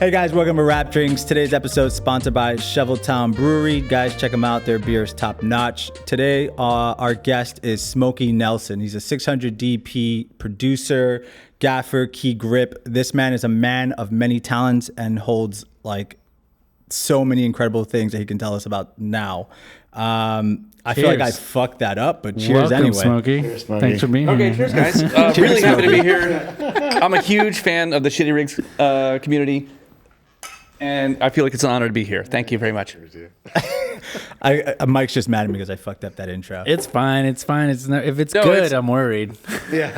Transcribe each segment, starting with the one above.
Hey guys, welcome to Rap Drinks. Today's episode is sponsored by Shoveltown Brewery. Guys, check them out. Their beer is top notch. Today, our guest is Smokey Nelson. He's a 600 DP producer, gaffer, key grip. This man is a man of many talents and holds like so many incredible things that he can tell us about now. I feel like I fucked that up, but cheers. Welcome, anyway. Smokey. Cheers, Smokey. Thanks for being here. Okay, cheers, guys. Really happy to be here. I'm a huge fan of the Shitty Rigs community, and I feel like it's an honor to be here. Thank you very much. Mike's just mad at me because I fucked up that intro. It's fine. It's fine. It's not, if it's good, I'm worried. Yeah.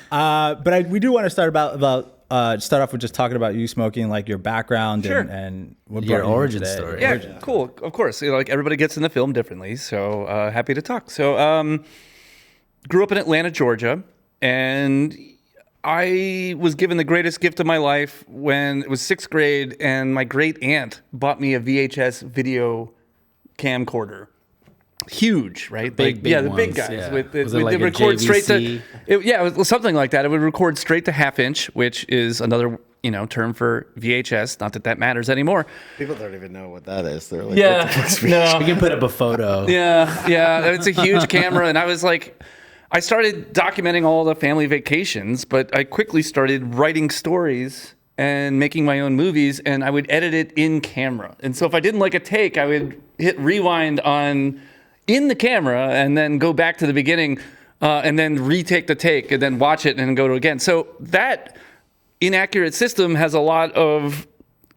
But we do want to start start off with just talking about you, Smokey, and like your background and what Your brought you origin today. story. Yeah, cool. Of course, like everybody gets in the film differently, so happy to talk. So, grew up in Atlanta, Georgia, and I was given the greatest gift of my life when it was 6th grade, and my great aunt bought me a VHS video camcorder. Huge, right? Big the big ones, guys. yeah. With Was it like the a record straight to. JVC? It was something like that. It would record straight to half inch, which is another term for VHS. Not that that matters anymore. People don't even know what that is. They're like, Yeah, what the fuck's no. You can put up a photo. Yeah, it's a huge camera, and I was like, I started documenting all the family vacations, but I quickly started writing stories and making my own movies, and I would edit it in camera. And so if I didn't like a take, I would hit rewind in the camera and then go back to the beginning and then retake the take and then watch it and then go to it again. So that inaccurate system has a lot of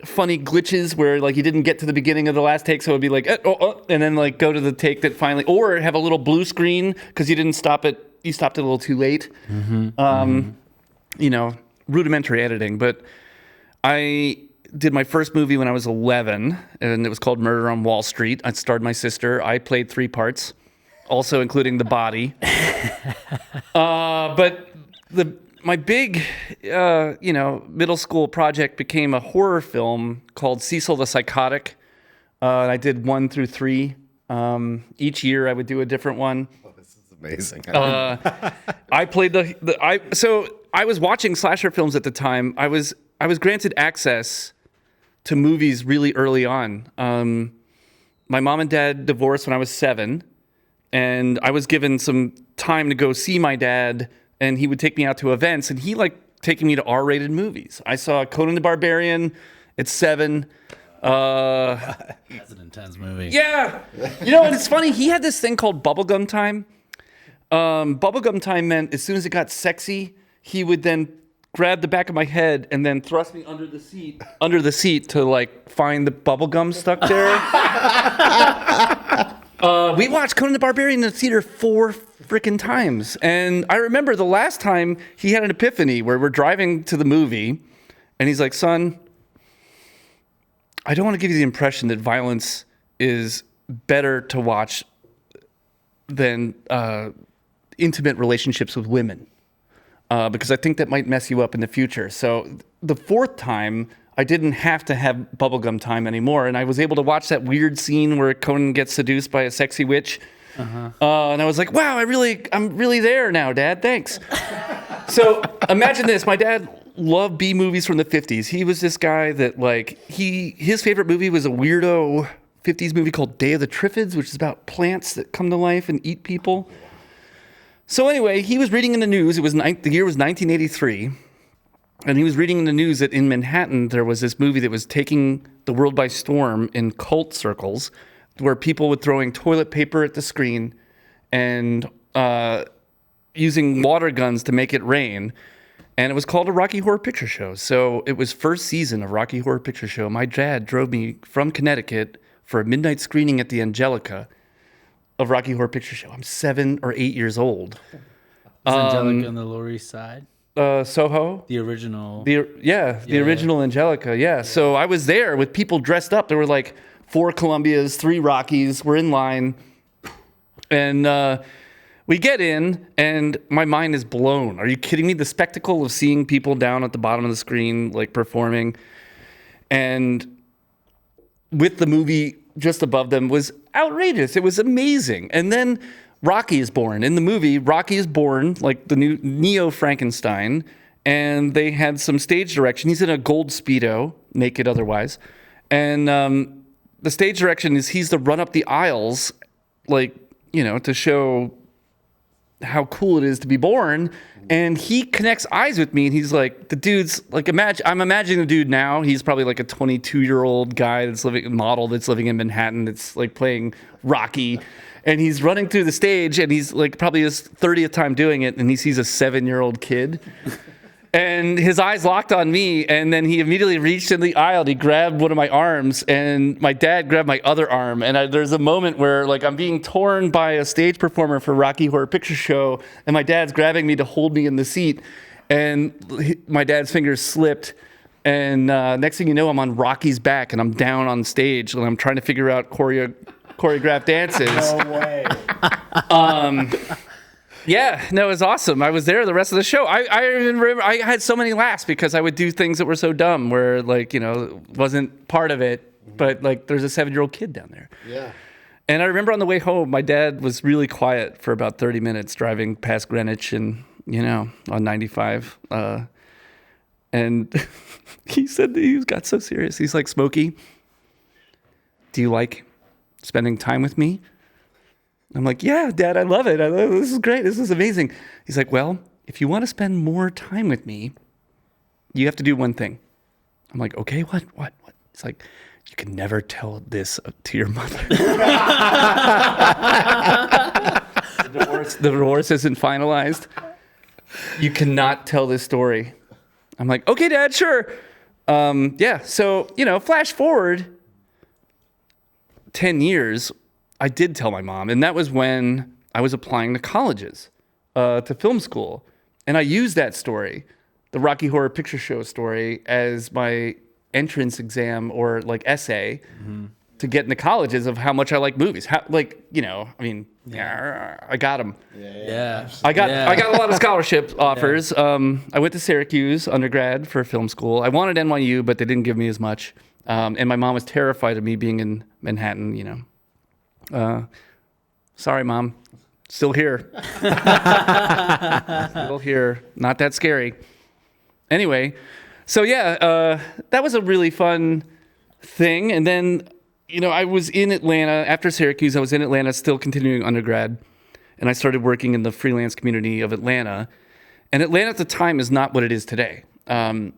funny glitches where like you didn't get to the beginning of the last take, so it'd be like and then like go to the take that finally, or have a little blue screen because you didn't stop it. You stopped it a little too late. Rudimentary editing. But I did my first movie when I was 11, and it was called Murder on Wall Street. I starred my sister. I played 3 parts, also including the body. But my big, middle school project became a horror film called Cecil the Psychotic. And I did 1 through 3. Each year I would do a different one. Oh, this is amazing. I played so I was watching slasher films at the time. I was granted access to movies really early on. My mom and dad divorced when I was 7, and I was given some time to go see my dad, and he would take me out to events, and he liked taking me to R-rated movies. I saw Conan the Barbarian at 7. That's an intense movie. Yeah. And it's funny, he had this thing called bubblegum time. Bubblegum time meant as soon as it got sexy, he would then grab the back of my head and then thrust me under the seat to like find the bubble gum stuck there. We watched Conan the Barbarian in the theater 4 freaking times. And I remember the last time he had an epiphany where we're driving to the movie and he's like, son, I don't want to give you the impression that violence is better to watch than intimate relationships with women. Because I think that might mess you up in the future. So the 4th time, I didn't have to have bubblegum time anymore, and I was able to watch that weird scene where Conan gets seduced by a sexy witch. And I was like, wow, I'm really there now, Dad. Thanks. So imagine this. My dad loved B movies from the 50s. He was this guy that his favorite movie was a weirdo 50s movie called Day of the Triffids, which is about plants that come to life and eat people. So anyway, he was reading in the news. The year was 1983, and he was reading in the news that in Manhattan there was this movie that was taking the world by storm in cult circles, where people were throwing toilet paper at the screen and using water guns to make it rain. And it was called a Rocky Horror Picture Show. So it was first season of Rocky Horror Picture Show. My dad drove me from Connecticut for a midnight screening at the Angelica of Rocky Horror Picture Show. I'm 7 or 8 years old. Is Angelica on the Lower East Side? Soho. The original. The original Angelica. Yeah. So I was there with people dressed up. There were like 4 Columbias, 3 Rockies. We're in line. And we get in, and my mind is blown. Are you kidding me? The spectacle of seeing people down at the bottom of the screen, like performing, and with the movie just above them was outrageous. It was amazing. And then Rocky is born. In the movie, Rocky is born, like the new Neo Frankenstein, and they had some stage direction. He's in a gold Speedo, naked otherwise. And the stage direction is he's to run up the aisles, like, to show how cool it is to be born. And he connects eyes with me, and he's like, the dude's like, I'm imagining the dude now. He's probably like a 22-year-old guy that's living in Manhattan, that's like playing Rocky. And he's running through the stage, and he's like probably his 30th time doing it, and he sees a 7-year-old kid. And his eyes locked on me, and then he immediately reached in the aisle. He grabbed one of my arms, and my dad grabbed my other arm. And there's a moment where, like, I'm being torn by a stage performer for Rocky Horror Picture Show, and my dad's grabbing me to hold me in the seat. And my dad's fingers slipped, and next thing you know, I'm on Rocky's back, and I'm down on stage, and I'm trying to figure out choreographed dances. No way. Yeah, no, it was awesome. I was there the rest of the show. I even remember I had so many laughs because I would do things that were so dumb where, like, wasn't part of it, but like there's a 7-year-old kid down there. Yeah. And I remember on the way home, my dad was really quiet for about 30 minutes driving past Greenwich and, on 95. And he said that he got so serious. He's like, Smokey, do you like spending time with me? I'm like, yeah, Dad, I love it. This is great. This is amazing. He's like, well, if you want to spend more time with me, you have to do one thing. I'm like, okay, what? He's like, you can never tell this to your mother. The divorce isn't finalized. You cannot tell this story. I'm like, okay, Dad, sure. Yeah, so, flash forward 10 years, I did tell my mom, and that was when I was applying to colleges, to film school. And I used that story, the Rocky Horror Picture Show story, as my entrance exam or like essay to get into colleges of how much I like movies. I got them. Yeah. I got a lot of scholarship offers. I went to Syracuse undergrad for film school. I wanted NYU, but they didn't give me as much. And my mom was terrified of me being in Manhattan, sorry, Mom. Still here. Still here. Not that scary. Anyway, so yeah, that was a really fun thing. And then, I was in Atlanta. After Syracuse, I was in Atlanta still continuing undergrad. And I started working in the freelance community of Atlanta. And Atlanta at the time is not what it is today. I don't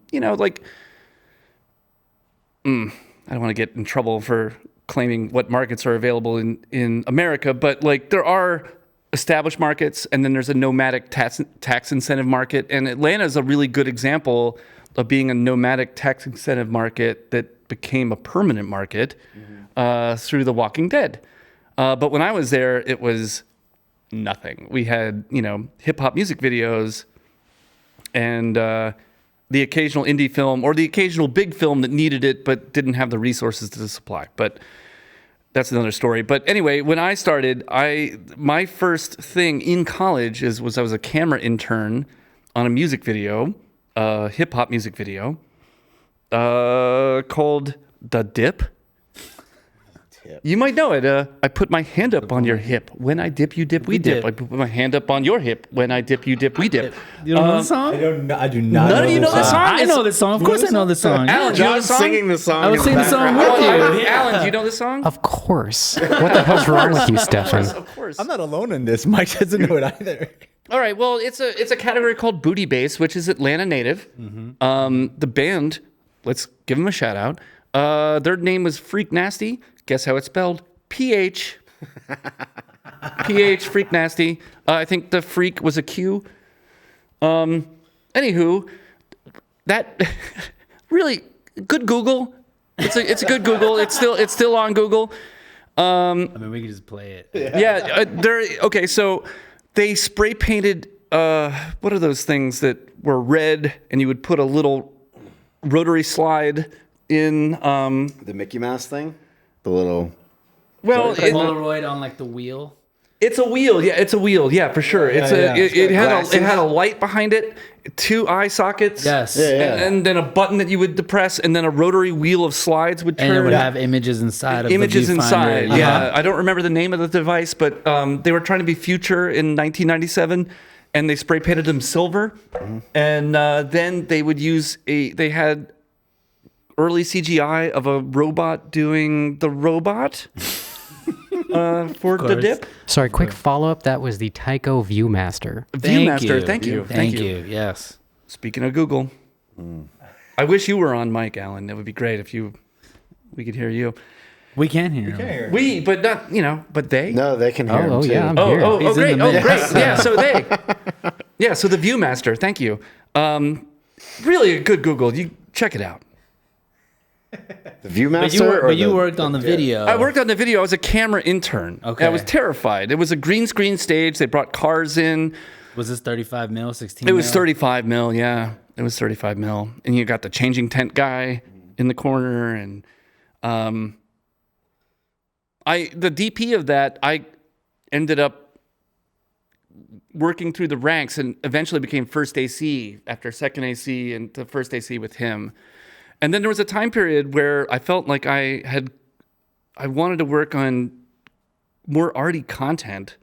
want to get in trouble for claiming what markets are available in America, but like there are established markets and then there's a nomadic tax incentive market. And Atlanta is a really good example of being a nomadic tax incentive market that became a permanent market through The Walking Dead. But when I was there, it was nothing. We had, hip hop music videos and the occasional indie film or the occasional big film that needed it but didn't have the resources to supply. But that's another story. But anyway, when I started, my first thing in college was I was a camera intern on a music video, hip hop music video, called The Dip. You might know it. I put my hand up on your hip. When I dip, you dip, we dip. I put my hand up on your hip. When I dip, you dip, we dip. You don't know the song? I do not None of you know the song? I know this song. Of course I know the song. Alan, do you know the song? Singing the song. I was singing the song with you. Alan, do you know the song? Of course. What the hell's wrong with you, Stefan? Of course. I'm not alone in this. Mike doesn't know it either. All right. Well, it's a category called booty bass, which is Atlanta native. The band, let's give them a shout out. Their name was Freak Nasty. Guess how it's spelled? PH. PH, Freak Nasty. I think the freak was a Q. Anywho, that really good Google. It's a good Google. It's still on Google. I mean, we could just play it. Yeah, okay. So they spray painted. What are those things that were red, and you would put a little rotary slide in? The Mickey Mouse thing? The little... Well, Polaroid on like the wheel. it's a wheel. Yeah, it's a wheel. Yeah, for sure. It had a light behind it, 2 eye sockets. Yes. And then a button that you would depress, and then a rotary wheel of slides would turn. And it would have images inside of images the viewfinder. inside. Uh-huh. Yeah, I don't remember the name of the device, but they were trying to be future in 1997, and they spray painted them silver. And then they would use they had early CGI of a robot doing the robot for the dip. Sorry, quick follow-up. That was the Tycho Viewmaster. Viewmaster, thank you. Thank you. Yes. Speaking of Google, I wish you were on mic, Alan. That would be great if we could hear you. We can hear him. But not, but they. No, they can hear him too. Yeah, I'm here. Oh, great. in the Oh, mix. great. Yeah, so they. Yeah, so the Viewmaster, thank you. Really a good Google. You check it out. The Viewmaster? But you worked on the video. I worked on the video. I was a camera intern. Okay. I was terrified. It was a green screen stage. They brought cars in. Was this 35 mil, 16 It was mil? 35 mil, yeah. It was 35 mil. And you got the changing tent guy in the corner. And the DP of that, I ended up working through the ranks and eventually became first AC after second AC and to first AC with him. And then there was a time period where I felt like I wanted to work on more arty content.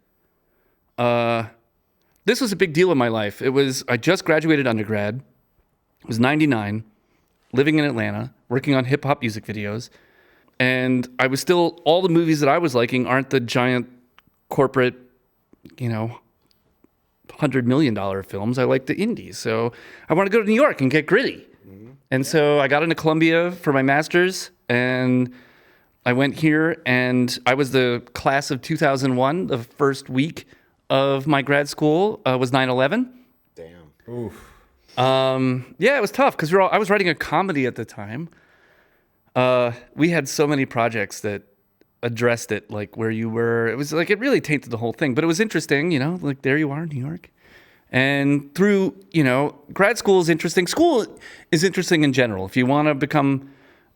This was a big deal in my life. I just graduated undergrad. It was 99, living in Atlanta, working on hip hop music videos. And I was still, all the movies that I was liking aren't the giant corporate, $100 million films. I like the indies. So I want to go to New York and get gritty. And so I got into Columbia for my master's, and I went here, and I was the class of 2001. The first week of my grad school was 9/11. Damn. Oof. Yeah, it was tough because I was writing a comedy at the time. We had so many projects that addressed it, like where you were. It was like it really tainted the whole thing, but it was interesting, like there you are in New York. And through, grad school is interesting. School is interesting in general. If you want to become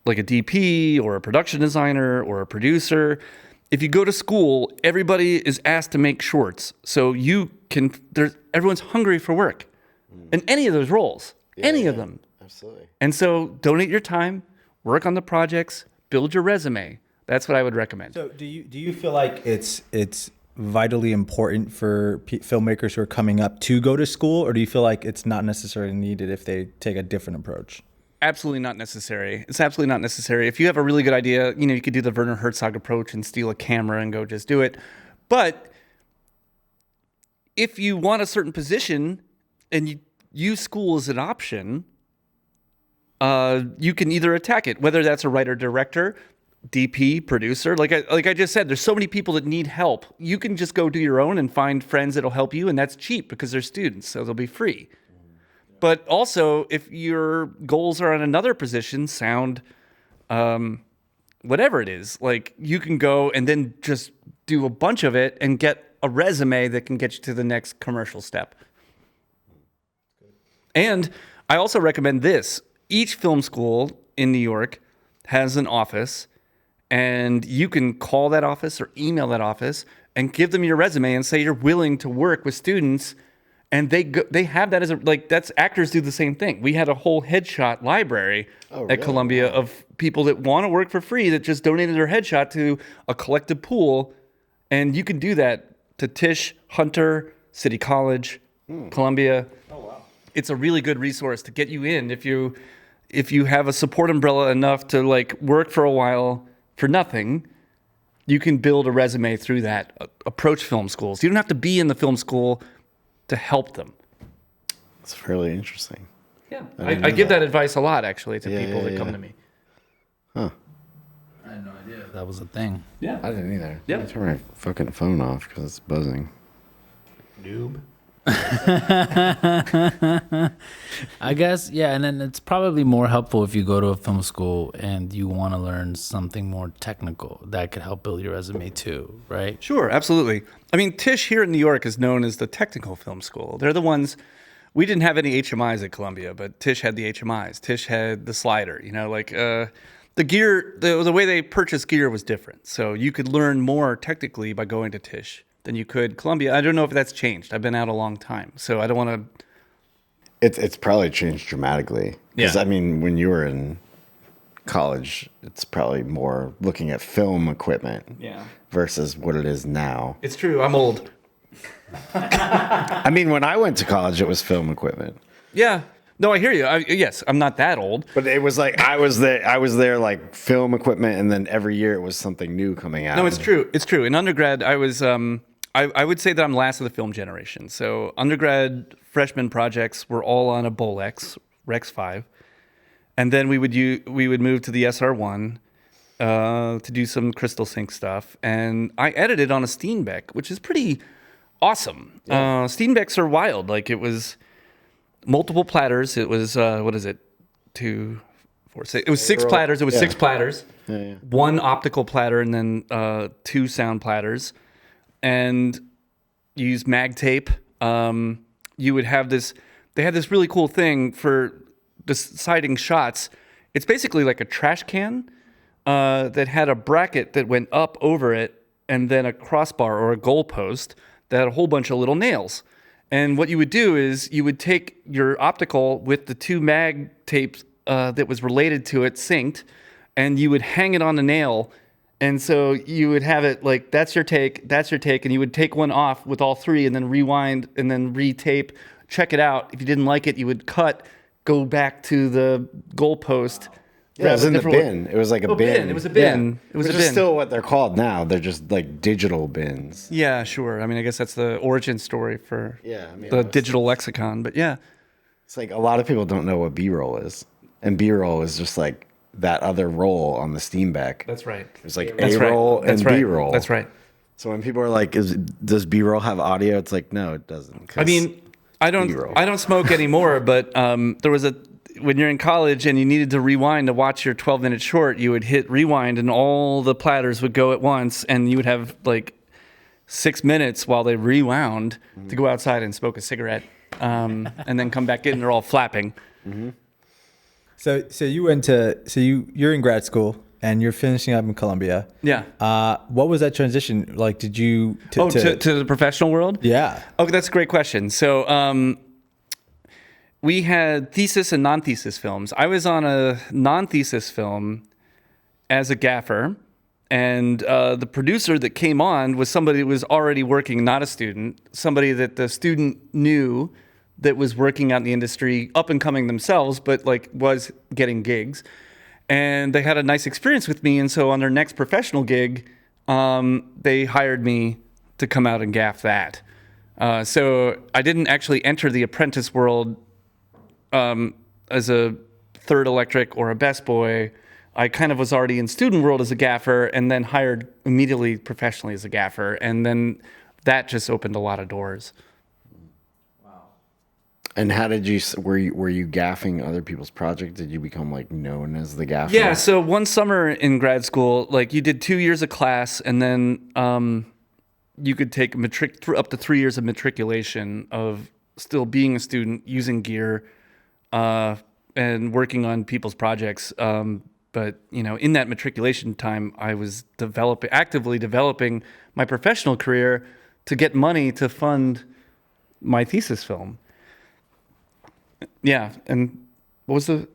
like a DP or a production designer or a producer, if you go to school, everybody is asked to make shorts. So everyone's hungry for work in any of those roles, any of them. Absolutely. And so donate your time, work on the projects, build your resume. That's what I would recommend. So do you feel like it's vitally important for filmmakers who are coming up to go to school, or do you feel like it's not necessarily needed if they take a different approach? Absolutely not necessary. It's absolutely not necessary. If you have a really good idea, you could do the Werner Herzog approach and steal a camera and go just do it. But if you want a certain position and you use school as an option, you can either attack it, whether that's a writer-director, DP, producer. Like I just said, there's so many people that need help. You can just go do your own and find friends that'll help you, and that's cheap because they're students, so they'll be free. But also, if your goals are on another position, sound, whatever it is, like you can go and then just do a bunch of it and get a resume that can get you to the next commercial step. And I also recommend this. Each film school in New York has an office, and you can call that office or email that office and give them your resume and say you're willing to work with students. And they have that that's actors do the same thing. We had a whole headshot library at Columbia of people that want to work for free that just donated their headshot to a collective pool. And you can do that to Tisch, Hunter, City College, Columbia. Oh, wow. It's a really good resource to get you in if you have a support umbrella enough to work for a while for nothing. You can build a resume through that. Approach film schools. You don't have to be in the film school to help them. It's really interesting. Yeah, I give that advice a lot, actually, to people that come to me. Huh. I had no idea that was a thing. Yeah. I didn't either. Yeah. Let me turn my fucking phone off because it's buzzing. Noob. I guess, yeah, and then it's probably more helpful if you go to a film school and you want to learn something more technical that could help build your resume too, right? Sure, absolutely. I mean, Tisch here in New York is known as the technical film school. They're the ones, we didn't have any HMIs at Columbia, but Tisch had the HMIs. Tisch had the slider, the gear, the way they purchased gear was different. So you could learn more technically by going to Tisch than you could Columbia. I don't know if that's changed. I've been out a long time, so I don't want to. It's probably changed dramatically. Because, Yeah. I mean, when you were in college, it's probably more looking at film equipment versus what it is now. It's true. I'm old. I mean, when I went to college, it was film equipment. Yeah. No, I hear you. Yes, I'm not that old. But it was like I was there like film equipment, and then every year it was something new coming out. No, it's true. It's true. In undergrad, I was I would say that I'm last of the film generation. So undergrad freshman projects were all on a Bolex Rex 5, and then we would move to the SR1 to do some crystal sync stuff, and I edited on a Steenbeck, which is pretty awesome. Yeah. Steenbecks are wild. Like it was multiple platters. It was what is it? 2, 4, 6. It was 6 platters. It was 6 platters. Yeah. 1 optical platter and then 2 sound platters. And you use mag tape. You would have this. They had this really cool thing for deciding shots. It's basically like a trash can that had a bracket that went up over it, and then a crossbar or a goalpost that had a whole bunch of little nails. And what you would do is you would take your optical with the 2 mag tapes that was related to it synced, and you would hang it on the nail. And so you would have it like, that's your take, and you would take one off with all 3 and then rewind and then retape, check it out. If you didn't like it, you would cut, go back to the goalpost. Yeah, it was in the bin. It was like a bin. It was a bin. Yeah. It was Which a bin. is still what they're called now. They're just like digital bins. Yeah, sure. I mean, I guess that's the origin story for the the digital lexicon. But yeah. It's like a lot of people don't know what B-roll is. And B-roll is just like that other roll on the Steenbeck. That's right. It's like A-roll and B-roll. That's right. So when people are like, does B-roll have audio? It's like, no, it doesn't. I mean, I don't smoke anymore, but there was when you're in college and you needed to rewind to watch your 12-minute short, you would hit rewind and all the platters would go at once, and you would have like 6 minutes while they rewound to go outside and smoke a cigarette, and then come back in and they're all flapping. Mm-hmm. So you're in grad school and you're finishing up in Columbia. Yeah. What was that transition like? Did you to the professional world? Yeah. Okay, that's a great question. So we had thesis and non-thesis films. I was on a non-thesis film as a gaffer, and the producer that came on was somebody that was already working, not a student, somebody that the student knew that was working out in the industry, up and coming themselves, but like was getting gigs. And they had a nice experience with me, and so on their next professional gig, they hired me to come out and gaff that. So I didn't actually enter the apprentice world as a third electric or a best boy. I kind of was already in student world as a gaffer, and then hired immediately professionally as a gaffer, and then that just opened a lot of doors. And how did you were you gaffing other people's projects? Did you become like known as the gaffer? Yeah. So one summer in grad school, like you did 2 years of class, and then you could take up to 3 years of matriculation of still being a student, using gear, and working on people's projects. But in that matriculation time, I was actively developing my professional career to get money to fund my thesis film. Yeah, and what was the?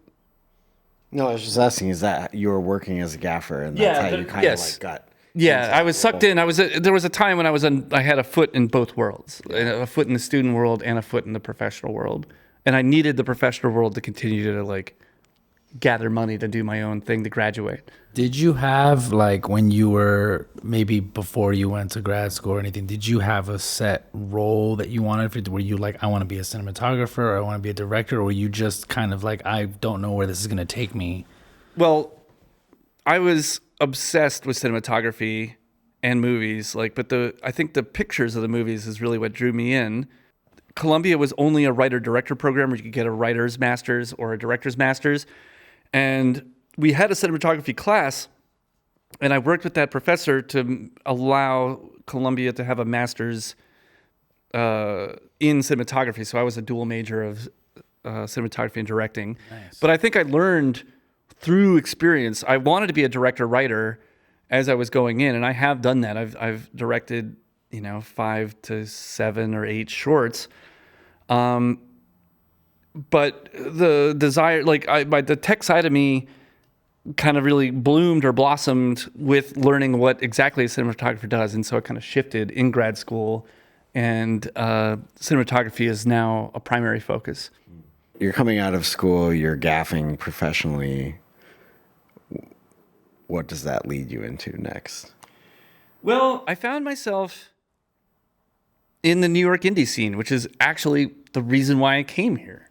No, I was just asking. Is that you were working as a gaffer, and that's how you kind of like got? Yeah, I was sucked in. There was a time when I had a foot in both worlds, a foot in the student world and a foot in the professional world, and I needed the professional world to continue to like gather money to do my own thing to graduate. Did you have, like, when you were, maybe before you went to grad school or anything, did you have a set role that you wanted for? Were you like, I want to be a cinematographer, or I want to be a director, or were you just kind of like, I don't know where this is going to take me? Well, I was obsessed with cinematography and movies, but I think the pictures of the movies is really what drew me in. Columbia was only a writer-director program where you could get a writer's master's or a director's master's. And we had a cinematography class, and I worked with that professor to allow Columbia to have a master's in cinematography. So I was a dual major of cinematography and directing. Nice. But I think I learned through experience. I wanted to be a director-writer as I was going in, and I have done that. I've directed, 5 to 7 or 8 shorts. But the desire, the tech side of me kind of really bloomed or blossomed with learning what exactly a cinematographer does. And so it kind of shifted in grad school and cinematography is now a primary focus. You're coming out of school, you're gaffing professionally. What does that lead you into next? Well, I found myself in the New York indie scene, which is actually the reason why I came here.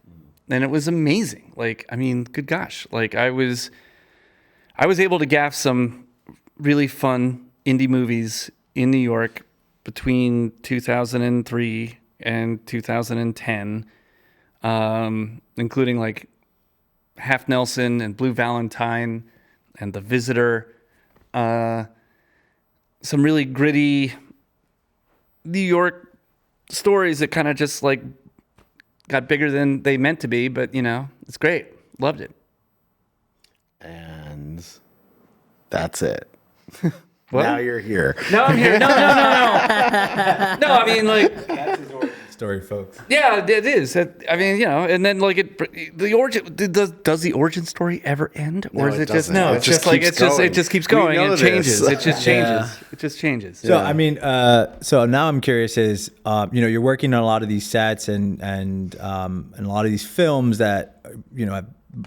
And it was amazing. Like, I mean, good gosh. Like I was able to gaff some really fun indie movies in New York between 2003 and 2010, including like Half Nelson and Blue Valentine and The Visitor. Some really gritty New York stories that kind of just like got bigger than they meant to be, but you know, it's great. Loved it. And that's it. What? Now you're here. No, I'm here. No. No, I mean, like, That's his origin story, folks. yeah, it is. I mean, you know, and then like the origin does the origin story ever end, or No, is it it just doesn't. no? It It's just just like keeps it going. just keeps We going know and changes. this. It just changes. It just changes. So I mean, so now I'm curious is, you know, you're working on a lot of these sets and a lot of these films that, you know,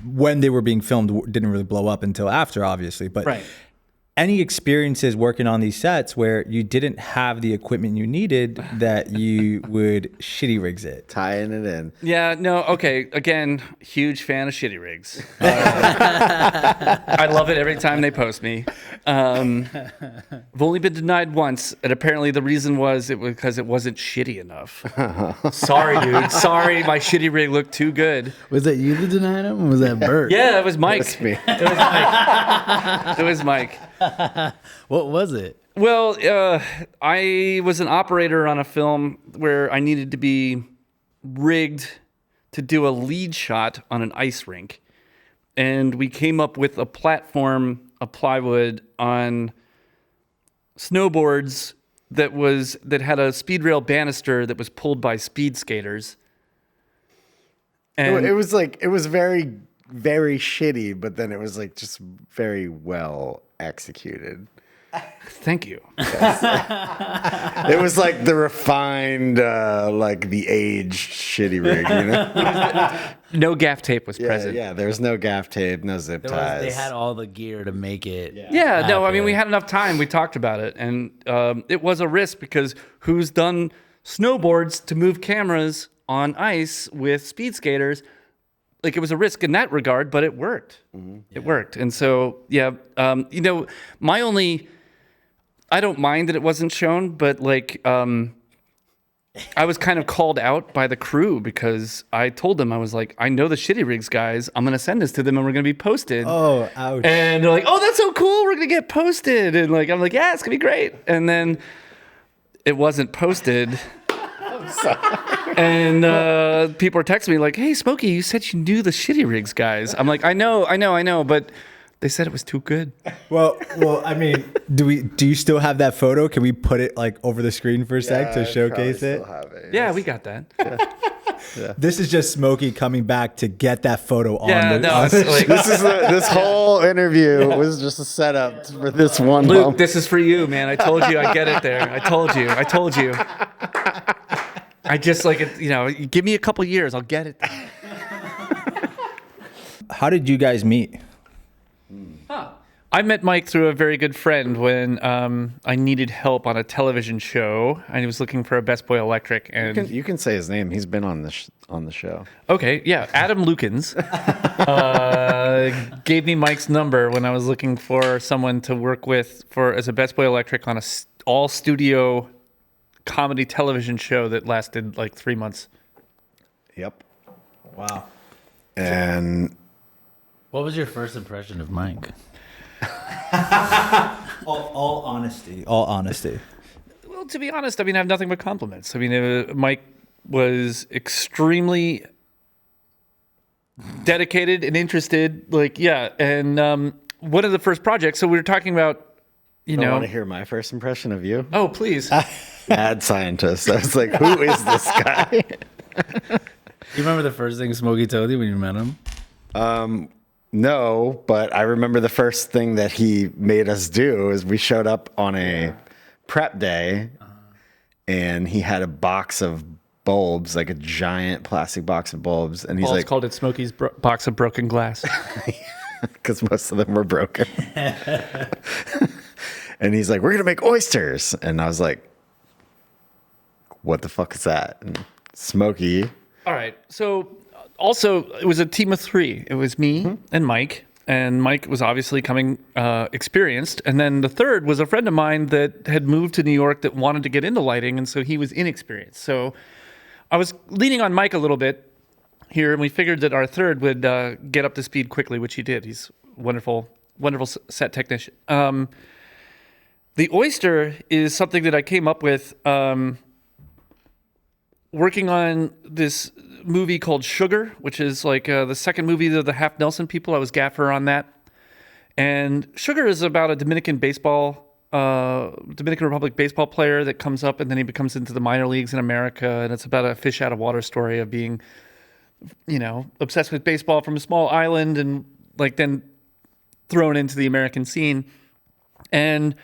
when they were being filmed didn't really blow up until after, obviously. But Right. any experiences working on these sets where you didn't have the equipment you needed that you would shitty rigs it? Tying it in. Yeah, no, okay. Again, huge fan of shitty rigs. I love it every time they post me. I've only been denied once, and apparently the reason was because it wasn't shitty enough. Sorry, dude. Sorry, my shitty rig looked too good. Was that you that denied him, or was that Bert? Yeah, that was Mike. That's me. It was Mike. It was Mike. What was it? Well, I was an operator on a film where I needed to be rigged to do a lead shot on an ice rink. And we came up with a platform of plywood on snowboards that had a speed rail banister that was pulled by speed skaters. And It was like, it was very, very shitty, but then it was like just very well executed. thank you. It was like the refined, like the aged shitty rig, you know? No gaff tape was Yeah, present. yeah. There's no gaff tape, no zip ties. They had all the gear to make it. Yeah, no, I mean, we happen. had enough time. We talked about it. And it was a risk because who's done snowboards to move cameras on ice with speed skaters? Like, it was a risk in that regard, but it worked. It worked. And so, yeah, you know, I don't mind that it wasn't shown, but like, I was kind of called out by the crew because I told them, I was like, I know the shitty rigs guys. I'm going to send this to them and we're going to be posted. Oh, ouch. And they're like, oh, that's so cool. We're going to get posted. And like, I'm like, yeah, it's going to be great. And then it wasn't posted. And people are texting me like, hey, Smokey, you said you knew the shitty rigs guys. I'm like, I know. But they said it was too good. Well, I mean, do you still have that photo? Can we put it like over the screen for a sec to showcase it? Yeah, we got that. This is just Smokey coming back to get that photo on Yeah, the. no, on it's the like, This whole interview was just a setup for this one Luke, moment. this is for you, man. I told you I'd get it there. I told you. I just like it, you know, give me a couple years, I'll get it there. How did you guys meet? I met Mike through a very good friend when I needed help on a television show. I was looking for a Best Boy Electric, and You can say his name. He's been on the show. okay, yeah, Adam Lukens gave me Mike's number when I was looking for someone to work with as a Best Boy Electric on a all studio comedy television show that lasted like 3 months. Yep. Wow. And What was your first impression of Mike? All honesty. All honesty. Well, to be honest, I mean, I have nothing but compliments. I mean, Mike was extremely dedicated and interested. Like, yeah. And one of the first projects, so we were talking about, you I know. want to hear my first impression of you. Oh, please. Mad scientist. I was like, who is this guy? You remember the first thing Smokey told you when you met him? No, but I remember the first thing that he made us do is we showed up on a prep day and he had a box of bulbs, like a giant plastic box of bulbs, and he's Paul's like, called it Smokey's box of broken glass. because most of them were broken. And he's like, we're gonna make oysters, and I was like, what the fuck is that? And Smokey. All right. So also, it was a team of 3. It was me and Mike. And Mike was obviously coming experienced. And then the third was a friend of mine that had moved to New York that wanted to get into lighting. And so he was inexperienced. So I was leaning on Mike a little bit here. And we figured that our third would get up to speed quickly, which he did. He's wonderful, wonderful set technician. The oyster is something that I came up with working on this movie called Sugar, which is like the second movie of the Half Nelson people. I was gaffer on that. And Sugar is about a Dominican Republic baseball player that comes up and then he becomes into the minor leagues in America. And it's about a fish out of water story of being, obsessed with baseball from a small island and like then thrown into the American scene. And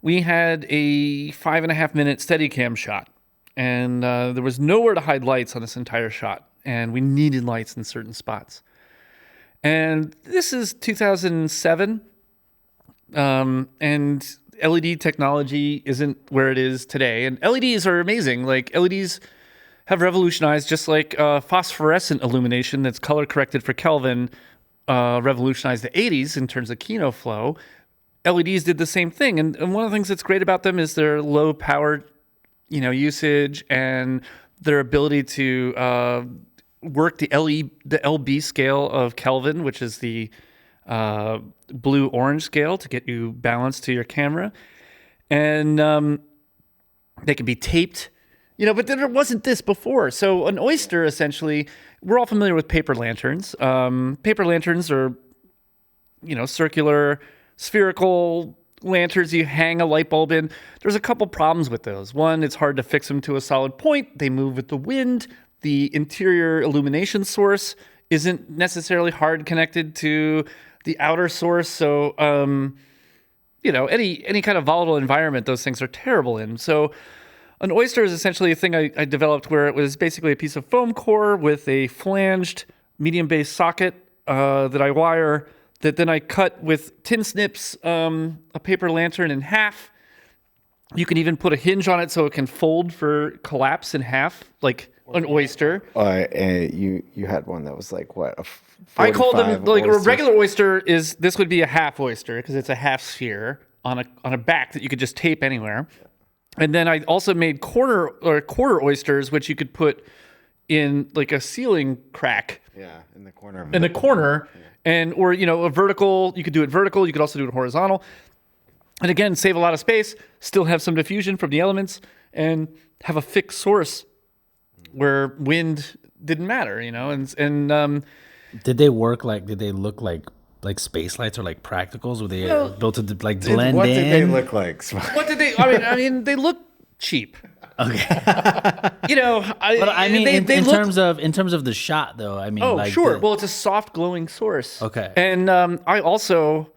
we had a 5.5 minute Steadicam shot. And there was nowhere to hide lights on this entire shot. And we needed lights in certain spots. And this is 2007. And LED technology isn't where it is today. And LEDs are amazing. Like LEDs have revolutionized, just like phosphorescent illumination that's color corrected for Kelvin revolutionized the 80s in terms of Kino flow. LEDs did the same thing. And one of the things that's great about them is their low power usage and their ability to work the LB scale of Kelvin, which is the blue-orange scale to get you balanced to your camera. And they can be taped, but there wasn't this before. So an oyster, essentially, we're all familiar with paper lanterns. Paper lanterns are, circular, spherical lanterns you hang a light bulb in. There's a couple problems with those. One, it's hard to fix them to a solid point. They move with the wind. The interior illumination source isn't necessarily hard connected to the outer source. So, any kind of volatile environment, those things are terrible in. So an oyster is essentially a thing I developed where it was basically a piece of foam core with a flanged medium base socket that I wire that then I cut with tin snips, a paper lantern in half. You can even put a hinge on it so it can fold for collapse in half, like an oyster. You had one that was like what? I called them like oysters. a regular oyster is. This would be a half oyster because it's a half sphere on a back that you could just tape anywhere. And then I also made quarter oysters, which you could put in like a ceiling crack. Yeah, in the corner. Yeah. And or a vertical. You could do it vertical. You could also do it horizontal. And again, save a lot of space. Still have some diffusion from the elements, and have a fixed source where wind didn't matter. And did they work like? Did they look like space lights or like practicals? Were they built to like blend in? What did they look like? What did they? I mean, they look cheap. Okay. But I mean, in terms of the shot, though, I mean, sure. Well, it's a soft glowing source. Okay. And I also,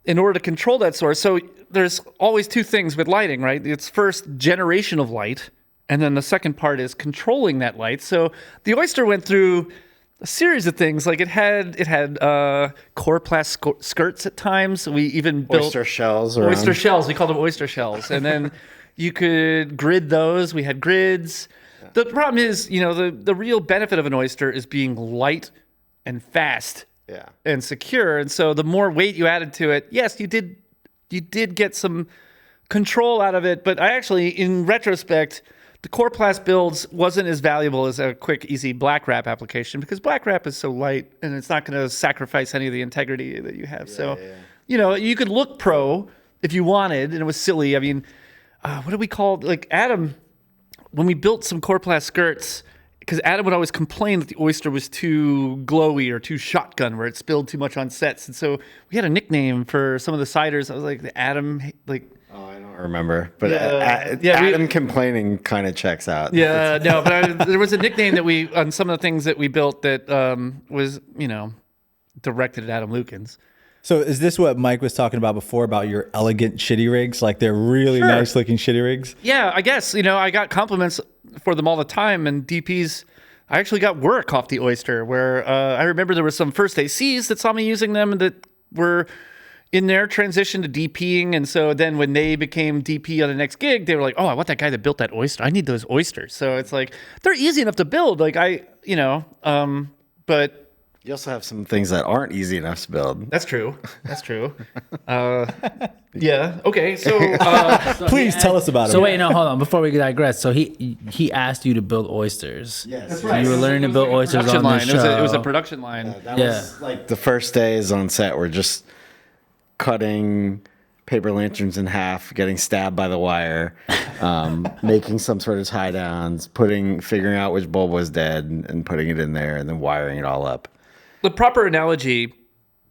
in order to control that source, so there's always two things with lighting, right? It's first generation of light, and then the second part is controlling that light. So the oyster went through a series of things. Like it had coroplast skirts at times. We even built Oyster shells. Oyster shells. We called them oyster shells, and then. You could grid those. We had grids. The problem is, the real benefit of an oyster is being light and fast and secure. And so the more weight you added to it, yes, you did get some control out of it. But I actually, in retrospect, the coroplast builds wasn't as valuable as a quick, easy black wrap application because black wrap is so light and it's not going to sacrifice any of the integrity that you have. You could look pro if you wanted, and it was silly. I mean, what do we call like Adam? When we built some coroplast skirts, because Adam would always complain that the oyster was too glowy or too shotgun, where it spilled too much on sets, and so we had a nickname for some of the ciders. I was like the Adam, like. Oh, I don't remember, but Adam complaining kind of checks out. Yeah, no, but there was a nickname that we on some of the things that we built that was directed at Adam Lukens. So is this what Mike was talking about before about your elegant shitty rigs? Like they're really nice looking shitty rigs? Yeah, I guess, I got compliments for them all the time, and DPs, I actually got work off the Oyster, where I remember there were some first ACs that saw me using them that were in their transition to DPing, and so then when they became DP on the next gig, they were like, oh, I want that guy that built that Oyster. I need those Oysters. So it's like, they're easy enough to build. Like but... You also have some things that aren't easy enough to build. That's true. Yeah. Okay. So Please tell us about it. So wait, no, hold on. Before we digress, so he asked you to build oysters. Yes. That's right. You were learning to build oysters on line. the show. It was a production line. That was like the first days on set were just cutting paper lanterns in half, getting stabbed by the wire, making some sort of tie downs, figuring out which bulb was dead and putting it in there and then wiring it all up. The proper analogy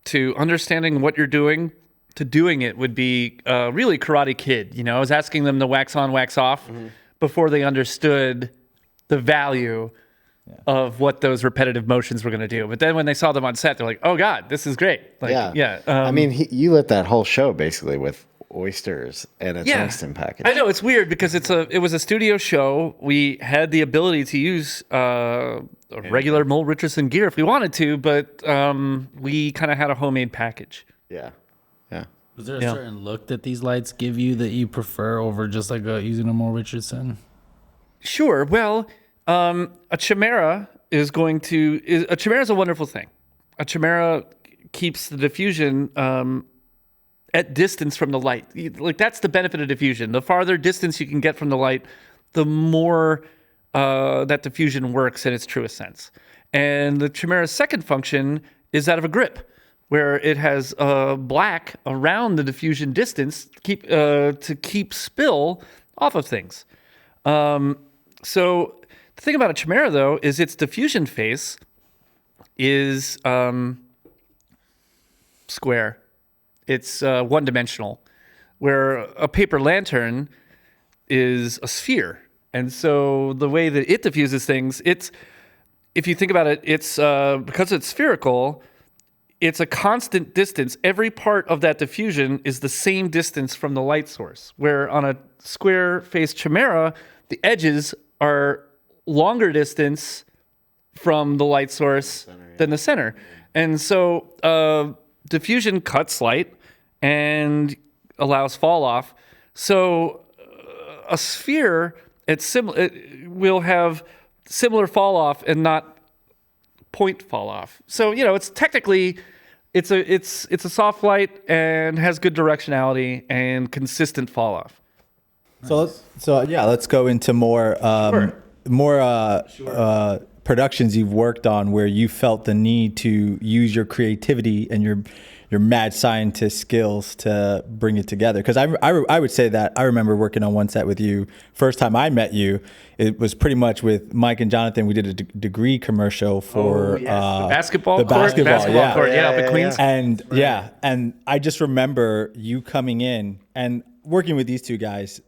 to understanding what you're doing to doing it would be really Karate Kid. I was asking them to wax on, wax off before they understood the value of what those repetitive motions were going to do. But then when they saw them on set, they're like, oh, God, this is great. Like, I mean, you lit that whole show basically with oysters and a tungsten package. I know, it's weird because it was a studio show. We had the ability to use regular Mole Richardson gear if we wanted to, but we kind of had a homemade package. Yeah. Was there a certain look that these lights give you that you prefer over just like using a Mole Richardson? Sure. Well, a chimera is a wonderful thing. A chimera keeps the diffusion at distance from the light. Like that's the benefit of diffusion. The farther distance you can get from the light, the more that diffusion works in its truest sense. And the chimera's second function is that of a grip, where it has black around the diffusion distance to keep spill off of things. So the thing about a chimera, though, is its diffusion face is square. It's one-dimensional, where a paper lantern is a sphere. And so the way that it diffuses things, if you think about it, it's because it's spherical, it's a constant distance. Every part of that diffusion is the same distance from the light source, where on a square-faced chimera, the edges are longer distance from the light source than the center. And so diffusion cuts light and allows fall off. So a sphere, it will have similar fall off and not point fall off. So it's technically it's a soft light and has good directionality and consistent fall off. Let's go into more productions you've worked on where you felt the need to use your creativity and your mad scientist skills to bring it together. Because I would say that I remember working on one set with you. First time I met you, it was pretty much with Mike and Jonathan. We did a degree commercial for the basketball court, up in Queens. And and I just remember you coming in and working with these two guys.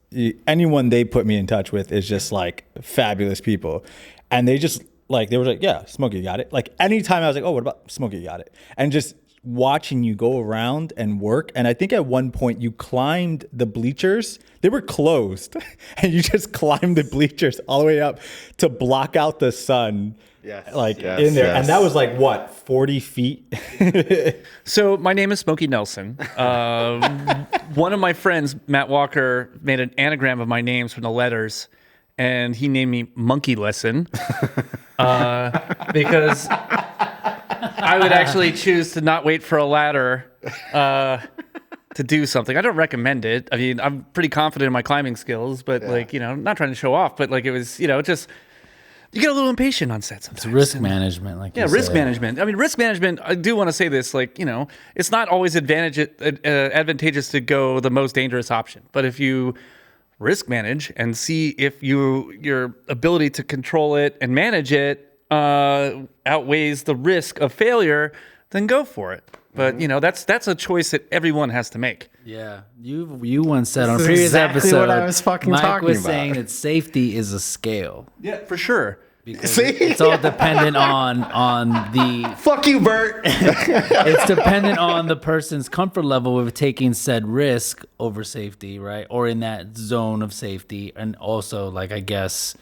Anyone they put me in touch with is just like fabulous people. And they just they were like, yeah, Smokey got it. Like anytime I was like, oh, what about Smokey got it? And just watching you go around and work. And I think at one point you climbed the bleachers. They were closed. And you just climbed the bleachers all the way up to block out the sun. Yes, in there. Yes. And that was like, what, 40 feet? So my name is Smokey Nelson. One of my friends, Matt Walker, made an anagram of my names from the letters. And he named me Monkey Lesson because I would actually choose to not wait for a ladder to do something. I don't recommend it. I mean, I'm pretty confident in my climbing skills, but I'm not trying to show off. But it was, just you get a little impatient on set sometimes. It's risk management, risk management. I mean, risk management. I do want to say this, it's not always advantageous to go the most dangerous option, but if you risk manage and see if your ability to control it and manage it outweighs the risk of failure, then go for it. But that's a choice that everyone has to make. Yeah, you once said on a previous episode, what I was fucking Mike talking was about. saying that safety is a scale. Yeah, for sure. Because See? it's all dependent on the. Fuck you, Bert. It's dependent on the person's comfort level with taking said risk over safety, right? Or in that zone of safety, and also, like, I guess,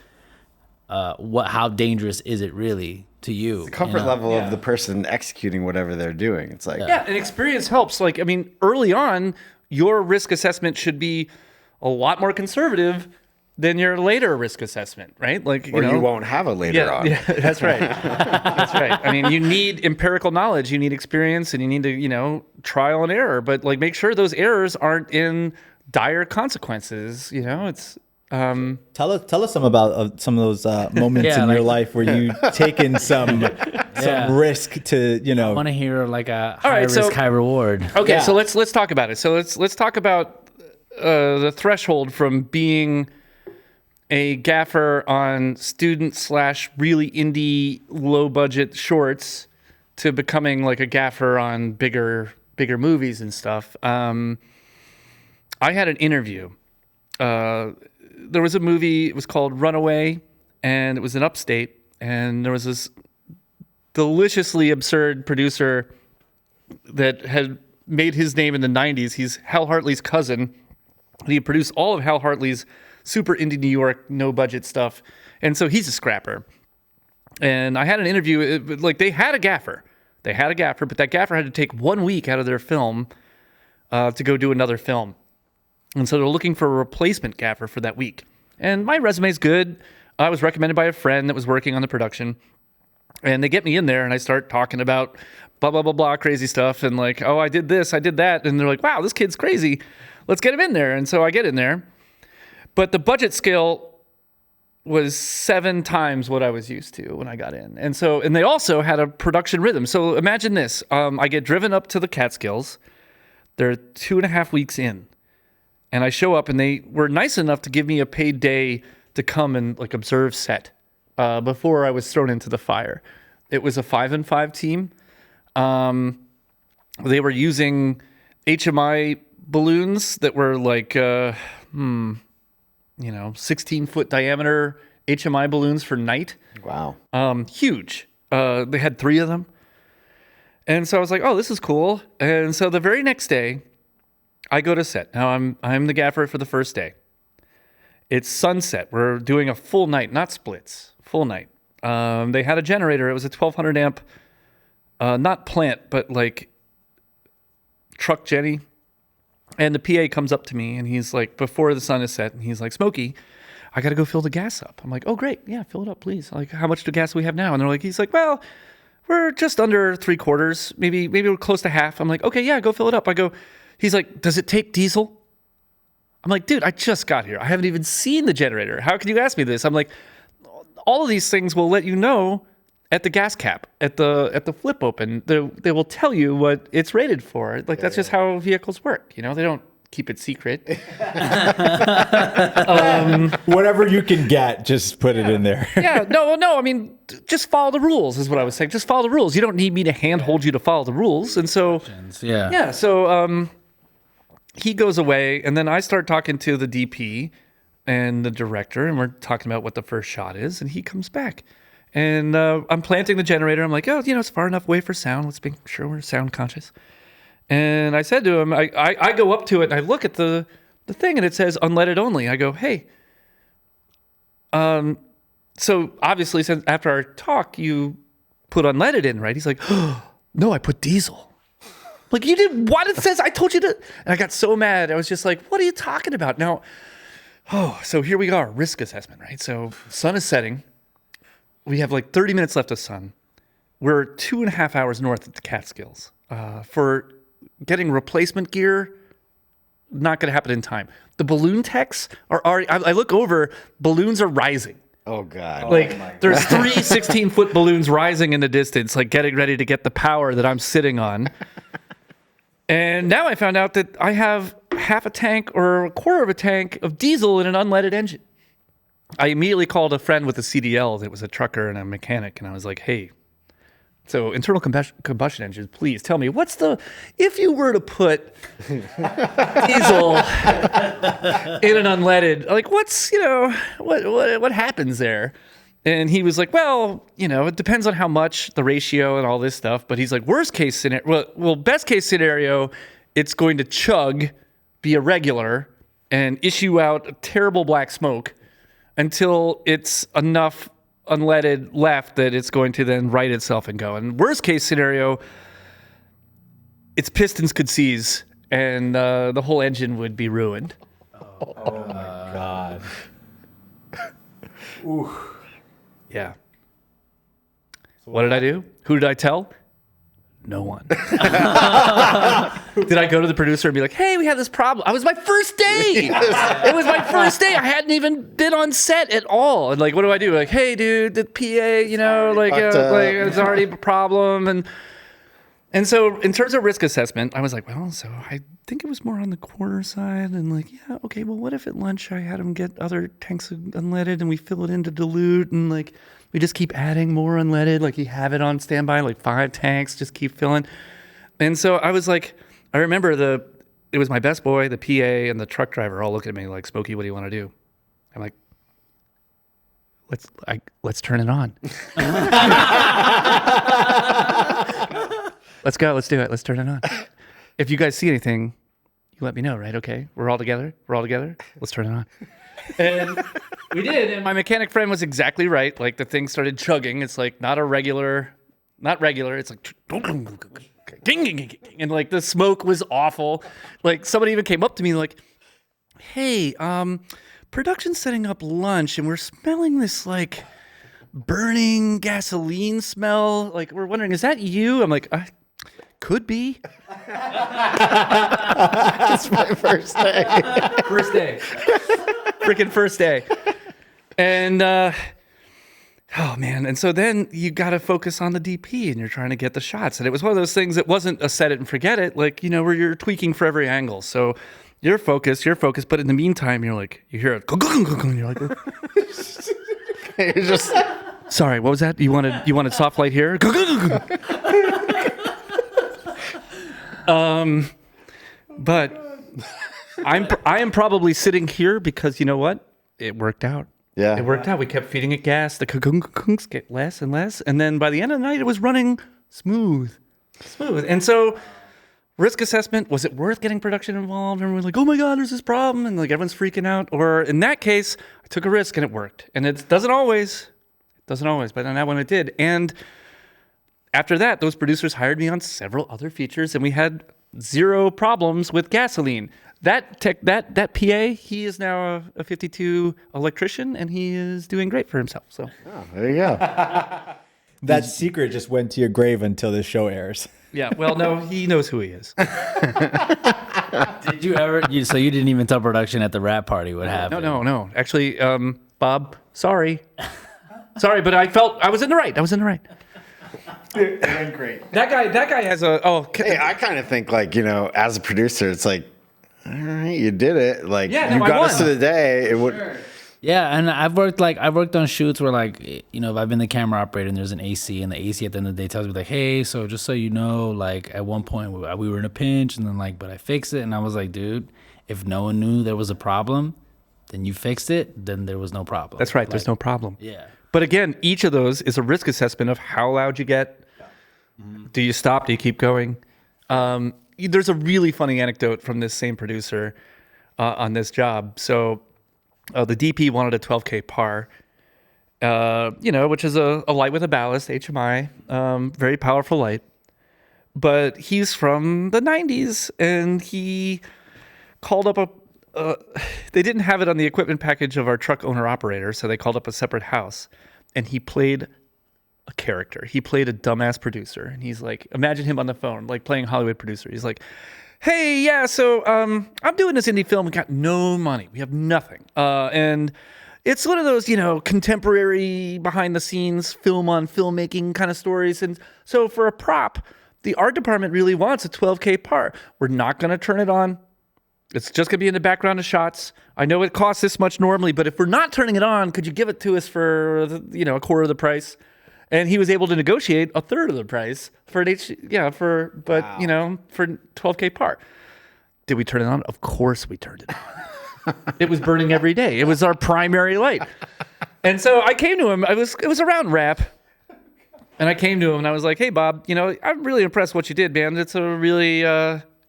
how dangerous is it really to you? The comfort level of the person executing whatever they're doing. It's like, Yeah, and experience helps. Like, I mean, early on, your risk assessment should be a lot more conservative than your later risk assessment, right? Like, or you won't have a later on. Yeah, that's right. That's right. I mean, you need empirical knowledge, you need experience, and you need to, trial and error. But like, make sure those errors aren't in dire consequences. It's. Tell us some about some of those moments in your life where you taken some risk to I want to hear like a high right, risk, high reward. Okay, so let's talk about it. So let's talk about the threshold from being a gaffer on student / really indie low budget shorts to becoming like a gaffer on bigger movies and stuff. I had an interview. There was a movie, it was called Runaway, and it was in Upstate, and there was this deliciously absurd producer that had made his name in the 90s. He's Hal Hartley's cousin, and he produced all of Hal Hartley's super indie New York, no budget stuff, and so he's a scrapper. And I had an interview, they had a gaffer, but that gaffer had to take 1 week out of their film to go do another film. And so they're looking for a replacement gaffer for that week. And my resume's good. I was recommended by a friend that was working on the production. And they get me in there and I start talking about blah, blah, blah, blah, crazy stuff. And like, oh, I did this, I did that. And they're like, wow, this kid's crazy. Let's get him in there. And so I get in there. But the budget scale was 7 times what I was used to when I got in. And they also had a production rhythm. So imagine this. I get driven up to the Catskills. They're 2.5 weeks in. And I show up, and they were nice enough to give me a paid day to come and like observe set before I was thrown into the fire. It was a 5-and-5 team. They were using HMI balloons that were like 16-foot diameter HMI balloons for night. Wow. Huge. They had 3 of them. And so I was like, oh, this is cool. And so the very next day, I go to set. Now I'm the gaffer for the first day. It's sunset. We're doing a full night, not splits, full night. They had a generator. It was a 1200 amp, not plant, but like truck Jenny. And the PA comes up to me and he's like, before the sun is set, and he's like, Smokey, I got to go fill the gas up. I'm like, oh, great. Yeah, fill it up, please. Like, how much gas do we have now? And he's like, well, we're just under 3/4. Maybe we're close to half. I'm like, okay, yeah, go fill it up. He's like, does it take diesel? I'm like, dude, I just got here. I haven't even seen the generator. How can you ask me this? I'm like, all of these things will let you know at the gas cap, at the flip open. They will tell you what it's rated for. Like, that's just how vehicles work. They don't keep it secret. Whatever you can get, just put it in there. Yeah, no. I mean, just follow the rules is what I was saying. Just follow the rules. You don't need me to handhold you to follow the rules. And so, yeah. So, he goes away, and then I start talking to the DP and the director, and we're talking about what the first shot is, and he comes back. And I'm planting the generator. I'm like, oh, it's far enough away for sound. Let's make sure we're sound conscious. And I said to him, I go up to it, and I look at the thing, and it says unleaded only. I go, hey, so obviously, since after our talk, you put unleaded in, right? He's like, oh, no, I put diesel. Like, you did what it says? I told you to. And I got so mad. I was just like, what are you talking about? Now, so here we are, risk assessment, right? So sun is setting. We have like 30 minutes left of sun. We're 2.5 hours north of the Catskills. For getting replacement gear, not going to happen in time. The balloon techs are already, I look over, balloons are rising. Oh, God. Like, there's 3 16-foot balloons rising in the distance, like getting ready to get the power that I'm sitting on. And now I found out that I have half a tank or a quarter of a tank of diesel in an unleaded engine. I immediately called a friend with a CDL that was a trucker and a mechanic, and I was like, hey, so internal combustion engines, please tell me, if you were to put diesel in an unleaded, like what happens there? And he was like, well, it depends on how much, the ratio and all this stuff. But he's like, worst case scenario, well, best case scenario, it's going to chug, be a regular, and issue out a terrible black smoke until it's enough unleaded left that it's going to then right itself and go. And worst case scenario, its pistons could seize and the whole engine would be ruined. Oh my God. Ooh. Yeah. What did I do? Who did I tell? No one. Did I go to the producer and be like, hey, we had this problem? It was my first day. It was my first day. I hadn't even been on set at all. And like, what do I do? Like, hey, dude, the PA, like it's already a problem. And so in terms of risk assessment, I was like, well, so I think it was more on the corner side. And like, yeah, okay, well, what if at lunch I had him get other tanks unleaded and we fill it in to dilute and like we just keep adding more unleaded, like you have it on standby, like 5 tanks, just keep filling. And so I was like, I remember it was my best boy, the PA, and the truck driver all looking at me like, Smokey, what do you want to do? I'm like, let's turn it on. Let's go. Let's do it. Let's turn it on. If you guys see anything, you let me know, right? Okay. We're all together. Let's turn it on. And we did. And my mechanic friend was exactly right. Like the thing started chugging. It's like not regular. It's like and like the smoke was awful. Like somebody even came up to me like, hey, production's setting up lunch and we're smelling this like burning gasoline smell. Like we're wondering, is that you? I'm like, could be. It's my first day. Freaking first day. And oh man. And so then you got to focus on the DP and you're trying to get the shots. And it was one of those things that wasn't a set it and forget it, like, where you're tweaking for every angle. So you're focused, but in the meantime, you're like, you hear it, and you're like, You're just sorry, what was that? You wanted soft light here? But I am probably sitting here because you know what? It worked out. Yeah. It worked out. We kept feeding it gas. The kunks get less and less. And then by the end of the night, it was running smooth. And so risk assessment, was it worth getting production involved? Everyone's like, oh my God, there's this problem. And like everyone's freaking out. Or in that case, I took a risk and it worked. And it doesn't always, but on that one it did. And after that, those producers hired me on several other features and we had zero problems with gasoline. That PA, he is now a 52 electrician and he is doing great for himself. So there you go. That secret just went to your grave until this show airs. yeah, well, no, he knows who he is. Did you ever? So you didn't even tell production at the rap party what happened? No. Actually, Bob, sorry, but I was in the right. It went great. That guy has a Hey, I kind of think like, as a producer, it's like, all right, you did it. Like, Yeah, no, you I got us won. to the day. It would. Yeah, and I've worked on shoots where like, if I've been the camera operator and there's an AC and the AC at the end of the day tells me like, hey, so just so you know, like at one point we were in a pinch and then like, but I fixed it. And I was like, dude, if no one knew there was a problem, then you fixed it, then there was no problem. That's right. Like, There's no problem. Yeah. But again, each of those is a risk assessment of how loud you get. Do you stop? Do you keep going? There's a really funny anecdote from this same producer on this job. So the DP wanted a 12K par, which is a light with a ballast, HMI, very powerful light. But he's from the 90s, and he called up they didn't have it on the equipment package of our truck owner-operator, so they called up a separate house, and he played a character. He played a dumbass producer, and he's like, imagine him on the phone, like playing Hollywood producer. He's like, hey, yeah, so I'm doing this indie film. We got no money. We have nothing. And it's one of those, contemporary behind the scenes film on filmmaking kind of stories. And so for a prop, the art department really wants a 12K par. We're not going to turn it on. It's just going to be in the background of shots. I know it costs this much normally, but if we're not turning it on, could you give it to us for, a quarter of the price? And he was able to negotiate a third of the price for for 12K par. Did we turn it on? Of course we turned it on. It was burning every day. It was our primary light. And so I came to him. It was around rap. And I came to him and I was like, hey, Bob, I'm really impressed with what you did, man. It's a really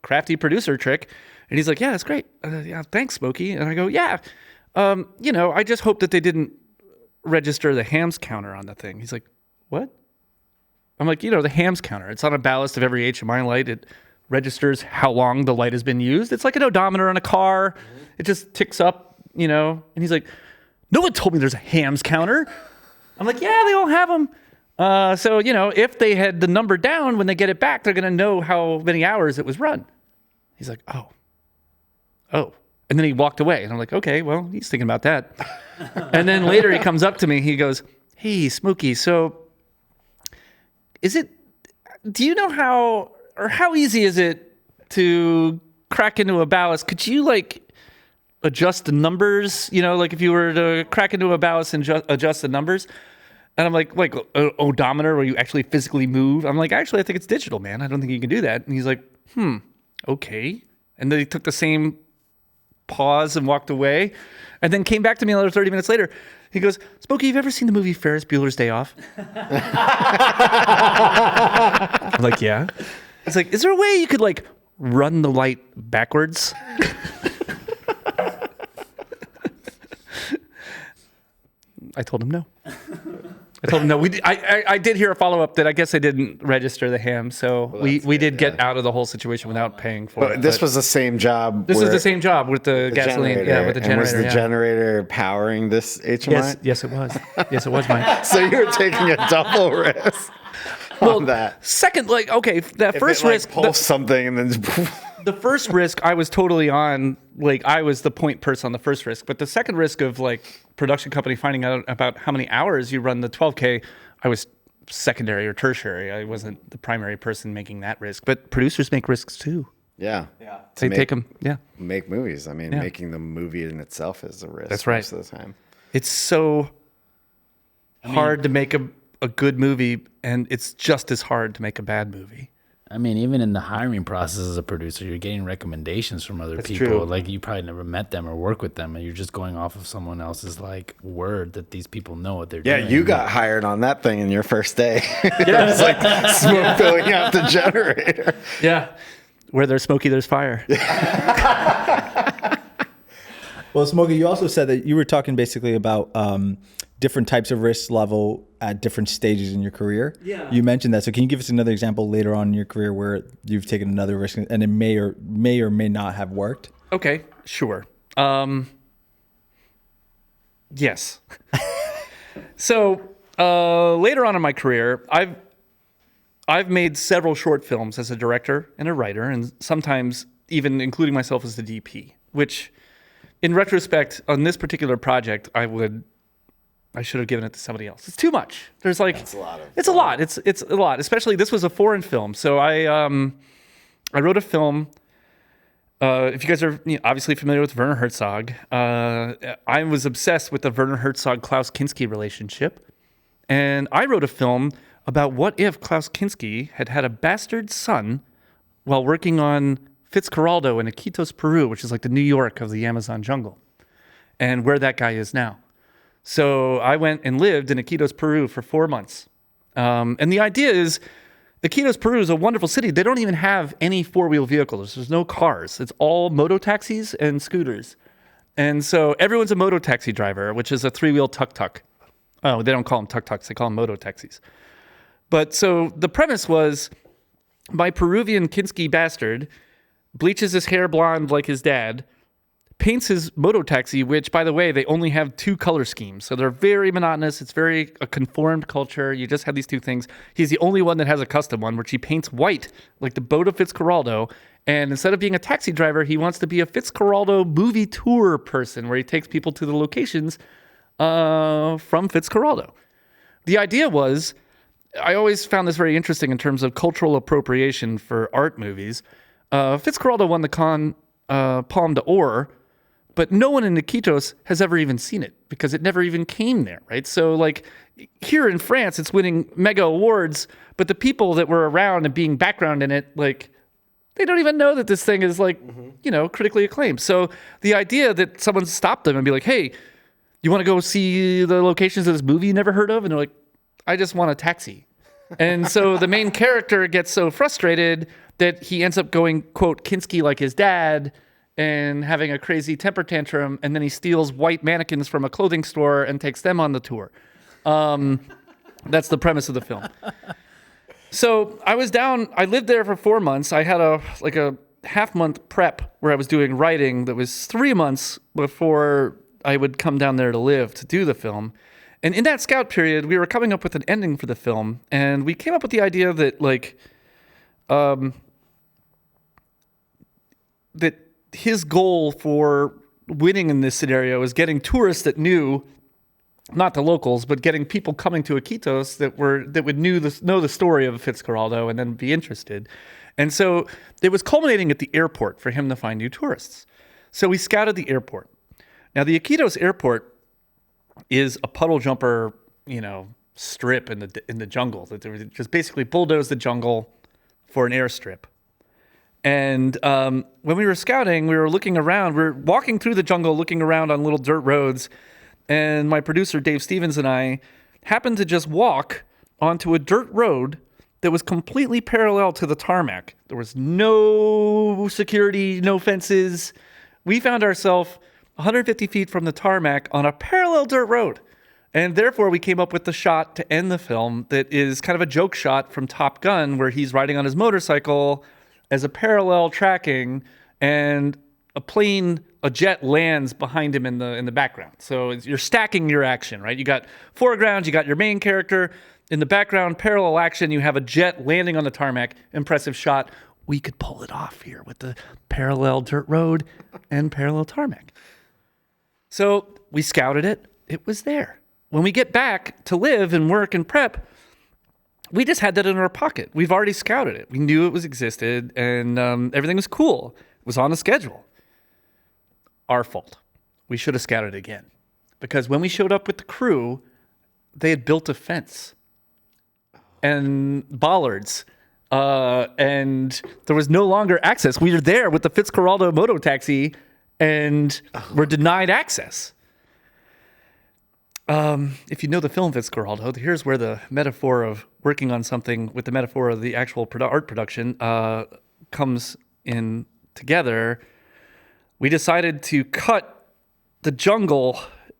crafty producer trick. And he's like, yeah, that's great. Yeah, thanks, Smokey. And I go, yeah. I just hope that they didn't register the hams counter on the thing. He's like, what? I'm like, the hams counter. It's on a ballast of every HMI light. It registers how long the light has been used. It's like an odometer on a car. It just ticks up, And he's like, no one told me there's a hams counter. I'm like, yeah, they all have them. So, if they had the number down, when they get it back, they're going to know how many hours it was run. He's like, oh. And then he walked away. And I'm like, okay, well, he's thinking about that. And then later he comes up to me. He goes, hey, Smokey, so do you know how easy is it to crack into a ballast? Could you adjust the numbers? If you were to crack into a ballast and adjust the numbers? And I'm like an odometer where you actually physically move. I'm like, actually, I think it's digital, man. I don't think you can do that. And he's like, okay. And then he took the same pause and walked away, and then came back to me another 30 minutes later. He goes, Smokey, have you ever seen the movie Ferris Bueller's Day Off? I'm like, yeah. He's like, is there a way you could run the light backwards? I told him no. I did hear a follow-up that I guess I didn't register the ham, so we did get out of the whole situation without paying for it. This was the same job. This is the same job with the gasoline. Generator. Yeah, with the generator. And was the generator powering this HMI? Yes, it was. Yes, it was mine. So you were taking a double risk on that. Second, that first risk. Pulse something and then. The first risk I was totally on, I was the point person on the first risk. But the second risk of production company finding out about how many hours you run the 12K, I was secondary or tertiary. I wasn't the primary person making that risk. But producers make risks too. Yeah. They take them. Yeah. Make movies. I mean, making the movie in itself is a risk. That's right. Most of the time. It's so hard to make a good movie, and it's just as hard to make a bad movie. I mean, even in the hiring process as a producer, you're getting recommendations from other people. True. You probably never met them or work with them, and you're just going off of someone else's word that these people know what they're doing. Yeah, you got hired on that thing in your first day. Yeah, it's smoke filling out the generator. Yeah, where there's smoky, there's fire. Well, Smokey, you also said that you were talking basically about different types of risk level at different stages in your career. Yeah. You mentioned that. So can you give us another example later on in your career where you've taken another risk and it may or may not have worked? Okay, sure. Yes. So later on in my career, I've made several short films as a director and a writer, and sometimes even including myself as the DP, which in retrospect on this particular project, I should have given it to somebody else. It's too much. There's it's a lot. It's a lot. Especially this was a foreign film. So I wrote a film. If you guys are obviously familiar with Werner Herzog, I was obsessed with the Werner Herzog-Klaus Kinski relationship. And I wrote a film about what if Klaus Kinski had a bastard son while working on Fitzcarraldo in Iquitos, Peru, which is the New York of the Amazon jungle, and where that guy is now. So I went and lived in Iquitos, Peru for 4 months. And the idea is Iquitos, Peru is a wonderful city. They don't even have any four-wheel vehicles. There's no cars. It's all moto taxis and scooters. And so everyone's a moto taxi driver, which is a three-wheel tuk-tuk. Oh, they don't call them tuk-tuks. They call them moto taxis. But so the premise was my Peruvian Kinski bastard bleaches his hair blonde like his dad, paints his moto taxi, which, by the way, they only have two color schemes. So they're very monotonous. It's very a conformed culture. You just have these two things. He's the only one that has a custom one, which he paints white, like the boat of Fitzcarraldo. And instead of being a taxi driver, he wants to be a Fitzcarraldo movie tour person where he takes people to the locations from Fitzcarraldo. The idea was, I always found this very interesting in terms of cultural appropriation for art movies. Fitzcarraldo won the Palme d'Or, but no one in Iquitos has ever even seen it because it never even came there, right? So here in France, it's winning mega awards, but the people that were around and being background in it, they don't even know that this thing is critically acclaimed. So the idea that someone stopped them and be like, hey, you want to go see the locations of this movie you never heard of? And they're like, I just want a taxi. And so the main character gets so frustrated that he ends up going, quote, Kinski like his dad and having a crazy temper tantrum. And then he steals white mannequins from a clothing store and takes them on the tour. That's the premise of the film. So I lived there for 4 months. I had a half-month prep where I was doing writing that was 3 months before I would come down there to live to do the film. And in that scout period, we were coming up with an ending for the film, and we came up with the idea that that his goal for winning in this scenario is getting tourists that knew, not the locals, but getting people coming to Iquitos that would know the story of Fitzcarraldo and then be interested. And so it was culminating at the airport for him to find new tourists. So we scouted the airport. Now the Iquitos airport is a puddle jumper, strip in the jungle. That they were just basically bulldozed the jungle for an airstrip. And when we were scouting, we were looking around. We were walking through the jungle, looking around on little dirt roads. And my producer, Dave Stevens, and I happened to just walk onto a dirt road that was completely parallel to the tarmac. There was no security, no fences. We found ourselves 150 feet from the tarmac on a parallel dirt road. And therefore, we came up with the shot to end the film that is kind of a joke shot from Top Gun, where he's riding on his motorcycle as a parallel tracking, and a jet lands behind him in the background. So you're stacking your action, right? You got foreground, you got your main character. In the background, parallel action, you have a jet landing on the tarmac. Impressive shot. We could pull it off here with the parallel dirt road and parallel tarmac. So we scouted it. It was there. When we get back to live and work and prep, we just had that in our pocket. We've already scouted it. We knew it existed, and everything was cool. It was on the schedule. Our fault. We should have scouted it again. Because when we showed up with the crew, they had built a fence and bollards, and there was no longer access. We were there with the Fitzcarraldo moto taxi, and were denied access. If you know the film Fitzcarraldo, here's where the metaphor of working on something with the metaphor of the actual art production comes in together. We decided to cut the jungle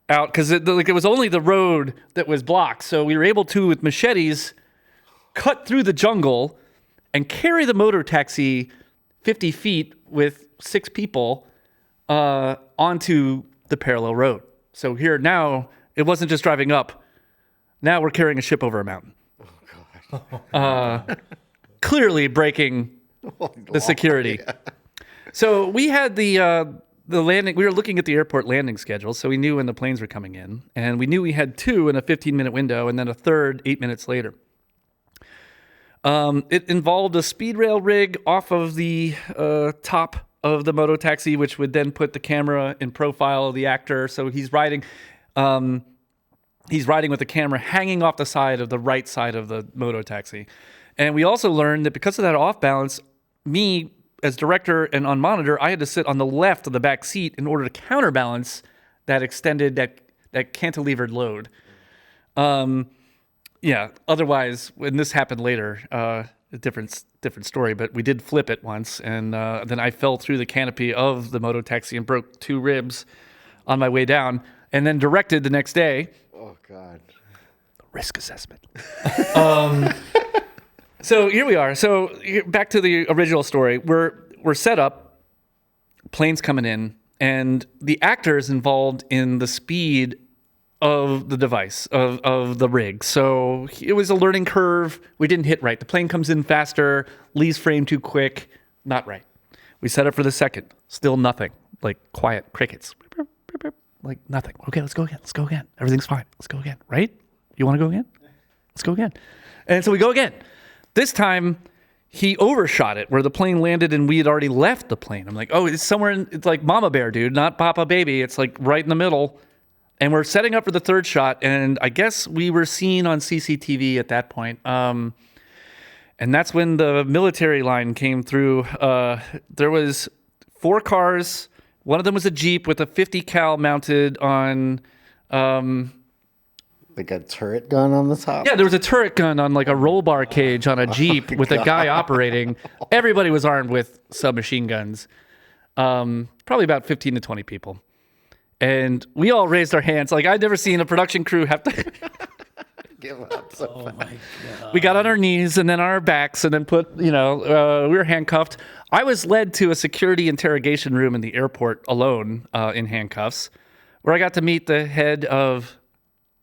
out because it was only the road that was blocked. So we were able to, with machetes, cut through the jungle and carry the motor taxi 50 feet with 6 people onto the parallel road. So here now, it wasn't just driving up. Now we're carrying a ship over a mountain. Oh, God. Clearly breaking the security. So we had the landing. We were looking at the airport landing schedule, so we knew when the planes were coming in. And we knew we had 2 in a 15-minute window and then a third 8 minutes later. It involved a speed rail rig off of the top of the moto taxi, which would then put the camera in profile of the actor. So he's riding with the camera hanging off the side of the right side of the moto taxi. And we also learned that because of that off balance, me as director and on monitor, I had to sit on the left of the back seat in order to counterbalance that extended, that cantilevered load. Yeah. Otherwise, when this happened later, a different story. But we did flip it once, and then I fell through the canopy of the moto taxi and broke 2 ribs on my way down, and then directed the next day. Oh God. Risk assessment. So here we are. So back to the original story. We're set up, planes coming in, and the actors involved in the speed of the device, of the rig. So it was a learning curve. We didn't hit right. The plane comes in faster, leaves frame too quick, not right. We set up for the second, still nothing, like quiet crickets, like nothing. Okay, let's go again. Everything's fine. Let's go again, right? You want to go again? Let's go again. And so we go again. This time, he overshot it where the plane landed and we had already left the plane. I'm like, oh, it's somewhere it's like Mama Bear, dude, not Papa Baby. It's like right in the middle. And we're setting up for the third shot, and I guess we were seen on CCTV at that point. And that's when the military line came through. There was 4 cars. One of them was a Jeep with a 50 cal mounted on Like a turret gun on the top? Yeah, there was a turret gun on like a roll bar cage on a Jeep with a guy operating. Everybody was armed with submachine guns. Probably about 15 to 20 people. And we all raised our hands. Like, I'd never seen a production crew have to... Give up so fast. We got on our knees and then on our backs and then we were handcuffed. I was led to a security interrogation room in the airport alone in handcuffs, where I got to meet the head of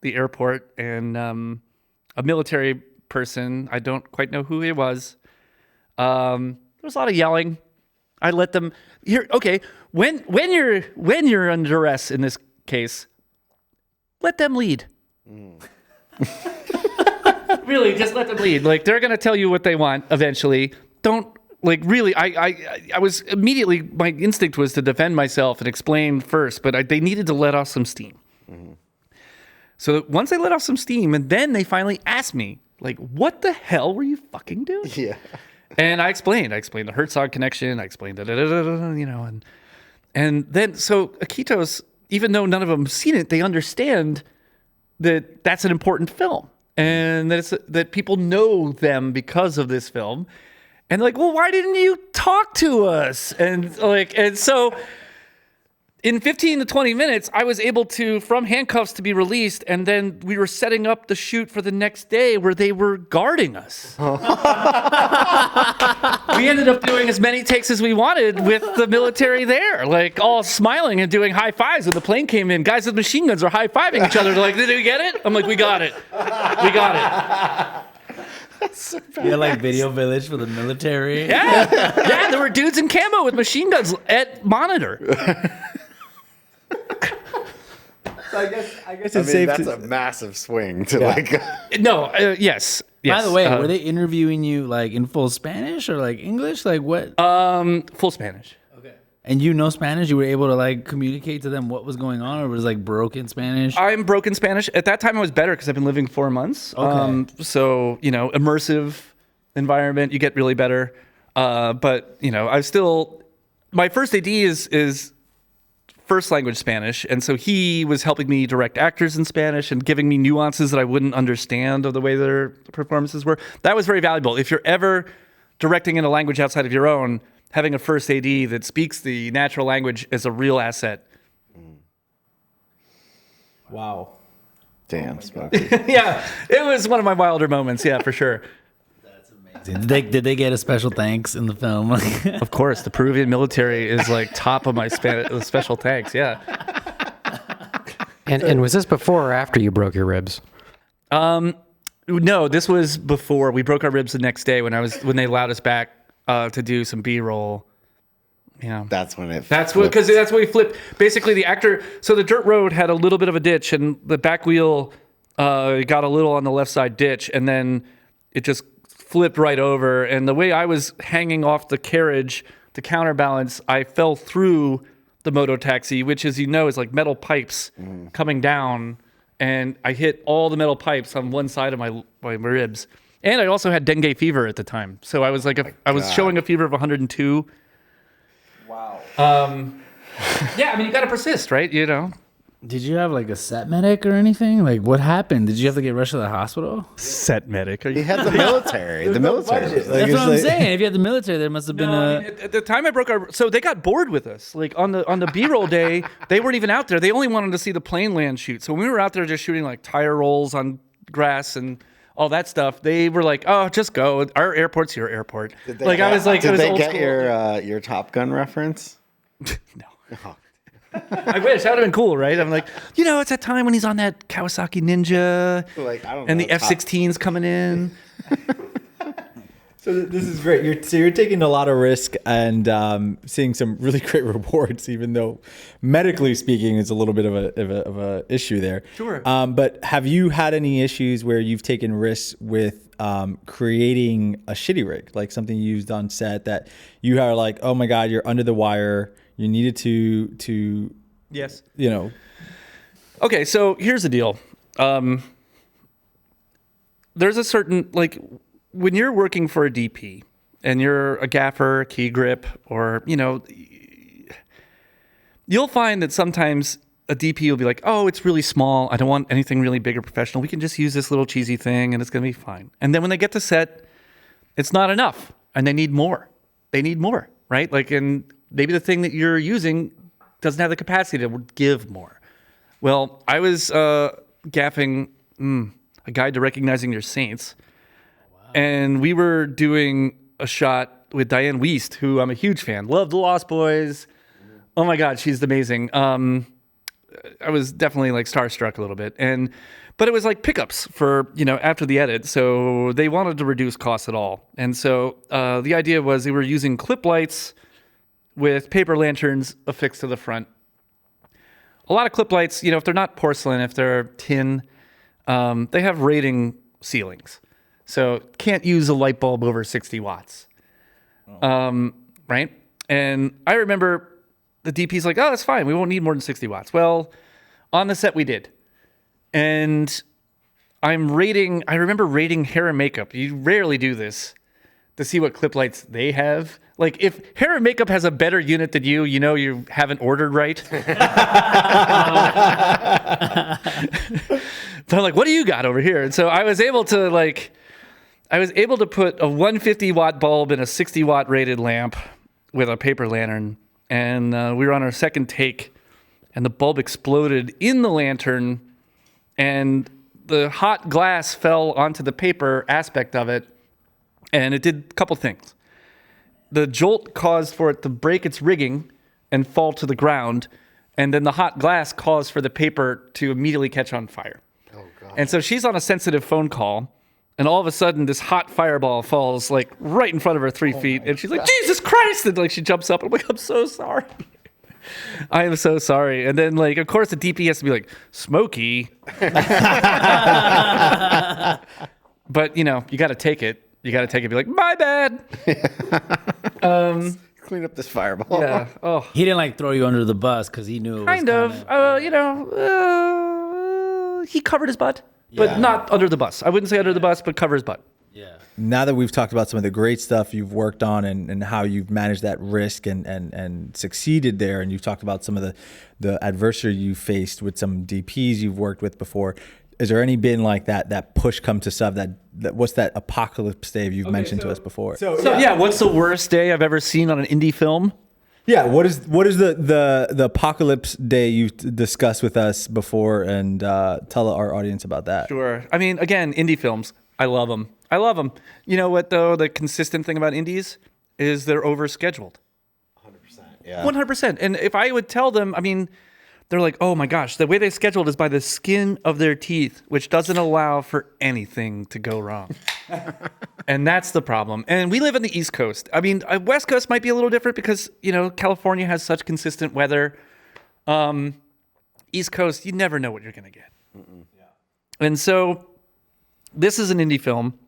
the airport and a military person. I don't quite know who he was. There was a lot of yelling. I let them here. Okay, when you're under duress in this case, let them lead. Really, just let them lead. Like, they're gonna tell you what they want eventually. Don't like really. I was immediately, my instinct was to defend myself and explain first, but they needed to let off some steam. So once they let off some steam, and then they finally asked me, like, what the hell were you fucking doing? Yeah. And I explained the Herzog connection. I explained and then so Iquitos, even though none of them have seen it, they understand that that's an important film and that people know them because of this film. And like, well, why didn't you talk to us? And so in 15 to 20 minutes, I was able to, from handcuffs, to be released, and then we were setting up the shoot for the next day where they were guarding us. We ended up doing as many takes as we wanted with the military there, like all smiling and doing high fives when the plane came in. Guys with machine guns are high-fiving each other. They're like, did we get it? I'm like, we got it. We got it. Yeah, like Video Village for the military. Yeah, there were dudes in camo with machine guns at monitor. So I guess I it's mean, safe that's to... a massive swing to like. No, yes. By the way, were they interviewing you like in full Spanish or like English? Like what? Full Spanish. Okay. And you know Spanish? You were able to like communicate to them what was going on, or was it like broken Spanish? I'm broken Spanish. At that time, I was better because I've been living 4 months. Okay. So, immersive environment, you get really better. But, I still... My first AD is first language Spanish, and so he was helping me direct actors in Spanish and giving me nuances that I wouldn't understand of the way their performances were. That was very valuable. If you're ever directing in a language outside of your own, having a first AD that speaks the natural language is a real asset. Wow. Damn, Smokey. Yeah, it was one of my wilder moments. Yeah, for sure. Did they get a special thanks in the film? Of course, the Peruvian military is like top of my special thanks. Yeah. And was this before or after you broke your ribs? No, this was before. We broke our ribs the next day when they allowed us back to do some B-roll. Yeah. That's when it. That's what we flipped. Basically, the actor. So the dirt road had a little bit of a ditch, and the back wheel got a little on the left side ditch, and then it just flipped right over. And the way I was hanging off the carriage to counterbalance, I fell through the moto taxi, which, as you know, is like metal pipes coming down, and I hit all the metal pipes on one side of my ribs. And I also had dengue fever at the time, so I was like, I was showing a fever of 102. Wow. Yeah, I mean, you got to persist, right? Did you have like a set medic or anything? Like what happened? Did you have to get rushed to the hospital? Set medic. He had the military. The military. That's what I'm saying. If you had the military, there must have been at the time I broke so they got bored with us. Like on the B-roll day, they weren't even out there. They only wanted to see the plane land shoot. So when we were out there just shooting like tire rolls on grass and all that stuff, they were like, "Oh, just go. Our airport's your airport." Did they get your Top Gun reference? No. Oh. I wish. That would have been cool, right? I'm like, it's that time when he's on that Kawasaki Ninja, Like, I don't know, and the F-16's coming in. So this is great. You're taking a lot of risk and seeing some really great rewards, even though medically speaking, it's a little bit of a issue there. Sure. But have you had any issues where you've taken risks with creating a shitty rig, like something you used on set that you are like, oh my God, you're under the wire. You needed to Yes. Okay, so here's the deal. There's a certain, like, when you're working for a DP and you're a gaffer, key grip, or, you'll find that sometimes a DP will be like, oh, it's really small. I don't want anything really big or professional. We can just use this little cheesy thing and it's going to be fine. And then when they get to set, it's not enough and they need more. They need more, right? Like, and maybe the thing that you're using doesn't have the capacity to give more. Well, I was gaffing a guide to recognizing your saints. Wow. And we were doing a shot with Diane Wiest, who I'm a huge fan. Love The Lost Boys. Oh my God, she's amazing. I was definitely like starstruck a little bit. But it was like pickups for, after the edit. So they wanted to reduce costs at all. And so the idea was they were using clip lights with paper lanterns affixed to the front. A lot of clip lights, if they're not porcelain, if they're tin, they have rating ceilings. So can't use a light bulb over 60 watts. Right? And I remember the DP's like, oh, that's fine. We won't need more than 60 watts. Well, on the set we did. And I remember rating hair and makeup. You rarely do this to see what clip lights they have. Like if hair and makeup has a better unit than you haven't ordered right. They're like, what do you got over here? And so I was able to put a 150 watt bulb in a 60 watt rated lamp with a paper lantern. And we were on our second take and the bulb exploded in the lantern and the hot glass fell onto the paper aspect of it. And it did a couple things. The jolt caused for it to break its rigging and fall to the ground. And then the hot glass caused for the paper to immediately catch on fire. Oh, God. And so she's on a sensitive phone call. And all of a sudden, this hot fireball falls like right in front of her 3 feet. And she's like, Jesus Christ. And like she jumps up and I'm like, I'm so sorry. I am so sorry. And then of course, the DP has to be like, Smokey. But, you got to take it. You got to take it. Be like, my bad. Clean up this fireball. Yeah. Oh. He didn't throw you under the bus because he knew. Kind of. He covered his butt, but not under the bus. I wouldn't say under the bus, but cover his butt. Yeah. Now that we've talked about some of the great stuff you've worked on and how you've managed that risk and succeeded there, and you've talked about some of the adversity you faced with some DPs you've worked with before, is there any been like that push come to shove, that what's that apocalypse day you've mentioned to us before? So what's the worst day I've ever seen on an indie film? Yeah, what is the apocalypse day you've discussed with us before, and tell our audience about that. Sure. I mean, again, indie films, I love them. You know what though? The consistent thing about indies is they're overscheduled. 100%. Yeah. 100%. And if I would tell them, I mean, they're like, oh my gosh, the way they scheduled is by the skin of their teeth, which doesn't allow for anything to go wrong. And that's the problem. And we live in the East Coast. I mean, West Coast might be a little different because, California has such consistent weather. East Coast, you never know what you're going to get. Yeah. And so this is an indie film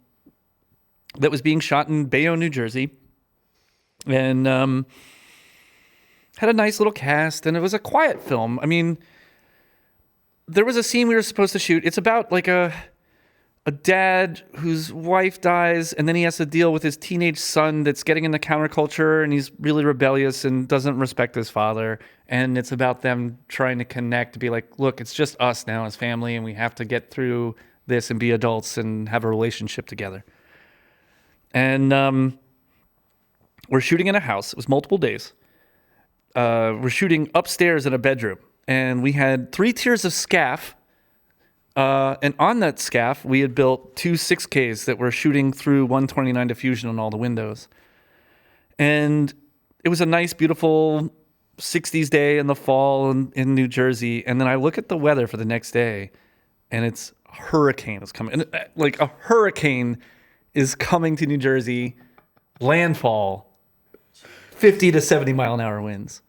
that was being shot in Bayonne, New Jersey. And had a nice little cast, and it was a quiet film. I mean, there was a scene we were supposed to shoot. It's about a dad whose wife dies, and then he has to deal with his teenage son that's getting into counterculture, and he's really rebellious and doesn't respect his father. And it's about them trying to connect, to be like, look, it's just us now as family, and we have to get through this and be adults and have a relationship together. And we're shooting in a house. It was multiple days. We're shooting upstairs in a bedroom, and we had 3 tiers of scaff. And on that scaff, we had built 2 6Ks that were shooting through 129 diffusion on all the windows. And it was a nice, beautiful 60s day in the fall in New Jersey. And then I look at the weather for the next day, and it's a hurricane is coming. And a hurricane is coming to New Jersey, landfall. 50 to 70 mile an hour winds.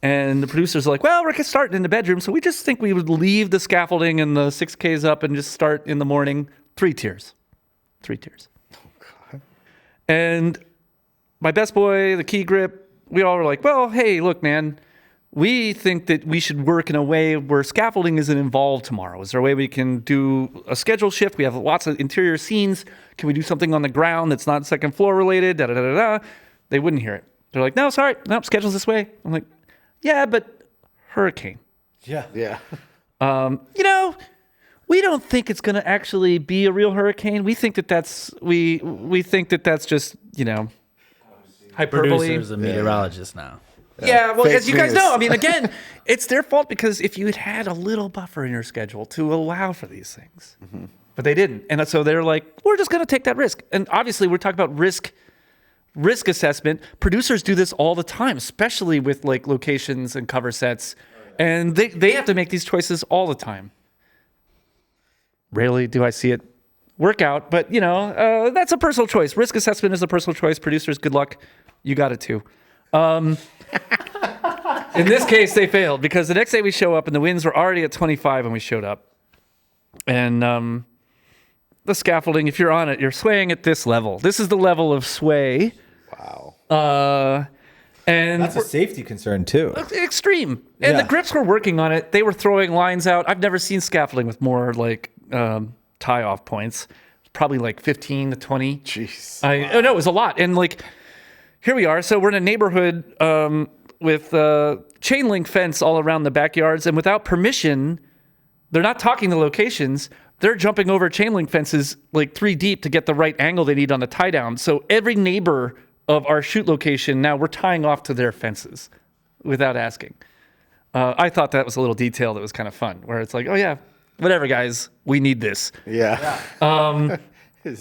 And the producers are like, well, we're starting in the bedroom, so we just think we would leave the scaffolding and the 6Ks up and just start in the morning. 3 tiers. Oh, God. And my best boy, the key grip, we all were like, well, hey, look, man, we think that we should work in a way where scaffolding isn't involved tomorrow. Is there a way we can do a schedule shift? We have lots of interior scenes. Can we do something on the ground that's not second floor related? Da-da-da-da-da. They wouldn't hear it. They're like, no, sorry. No, schedule's this way. I'm like, yeah, but hurricane. Yeah. Yeah. You know, we don't think it's going to actually be a real hurricane. We think that we think that that's just, you know, hyperbole. Producer's a meteorologist now. Yeah, well, Fake as you guys news. know, I mean, again, it's their fault because if you had a little buffer in your schedule to allow for these things, but they didn't. And so they're like, we're just going to take that risk. And obviously we're talking about risk assessment. Producers do this all the time, especially with like locations and cover sets. And they have to make these choices all the time. Rarely do I see it work out, but you know, that's a personal choice. Risk assessment is a personal choice. Producers, good luck. You got it too. In this case, they failed because the next day we show up and the winds were already at 25 when we showed up. And the scaffolding, if you're on it, you're swaying at this level. This is the level of sway. Wow. And That's a safety concern too. extreme. And Yeah. the grips were working on it. They were throwing lines out. I've never seen scaffolding with more like tie-off points. Probably like 15 to 20. Jeez. Oh no, it was a lot. And like, here we are. So we're in a neighborhood with chain link fence all around the backyards, and without permission, they're not talking the locations. They're jumping over chain link fences like 3 deep to get the right angle they need on the tie down. So every neighbor of our shoot location now we're tying off to their fences without asking. I thought that was a little detail that was kind of fun, where it's like, oh yeah, whatever guys, we need this. Yeah.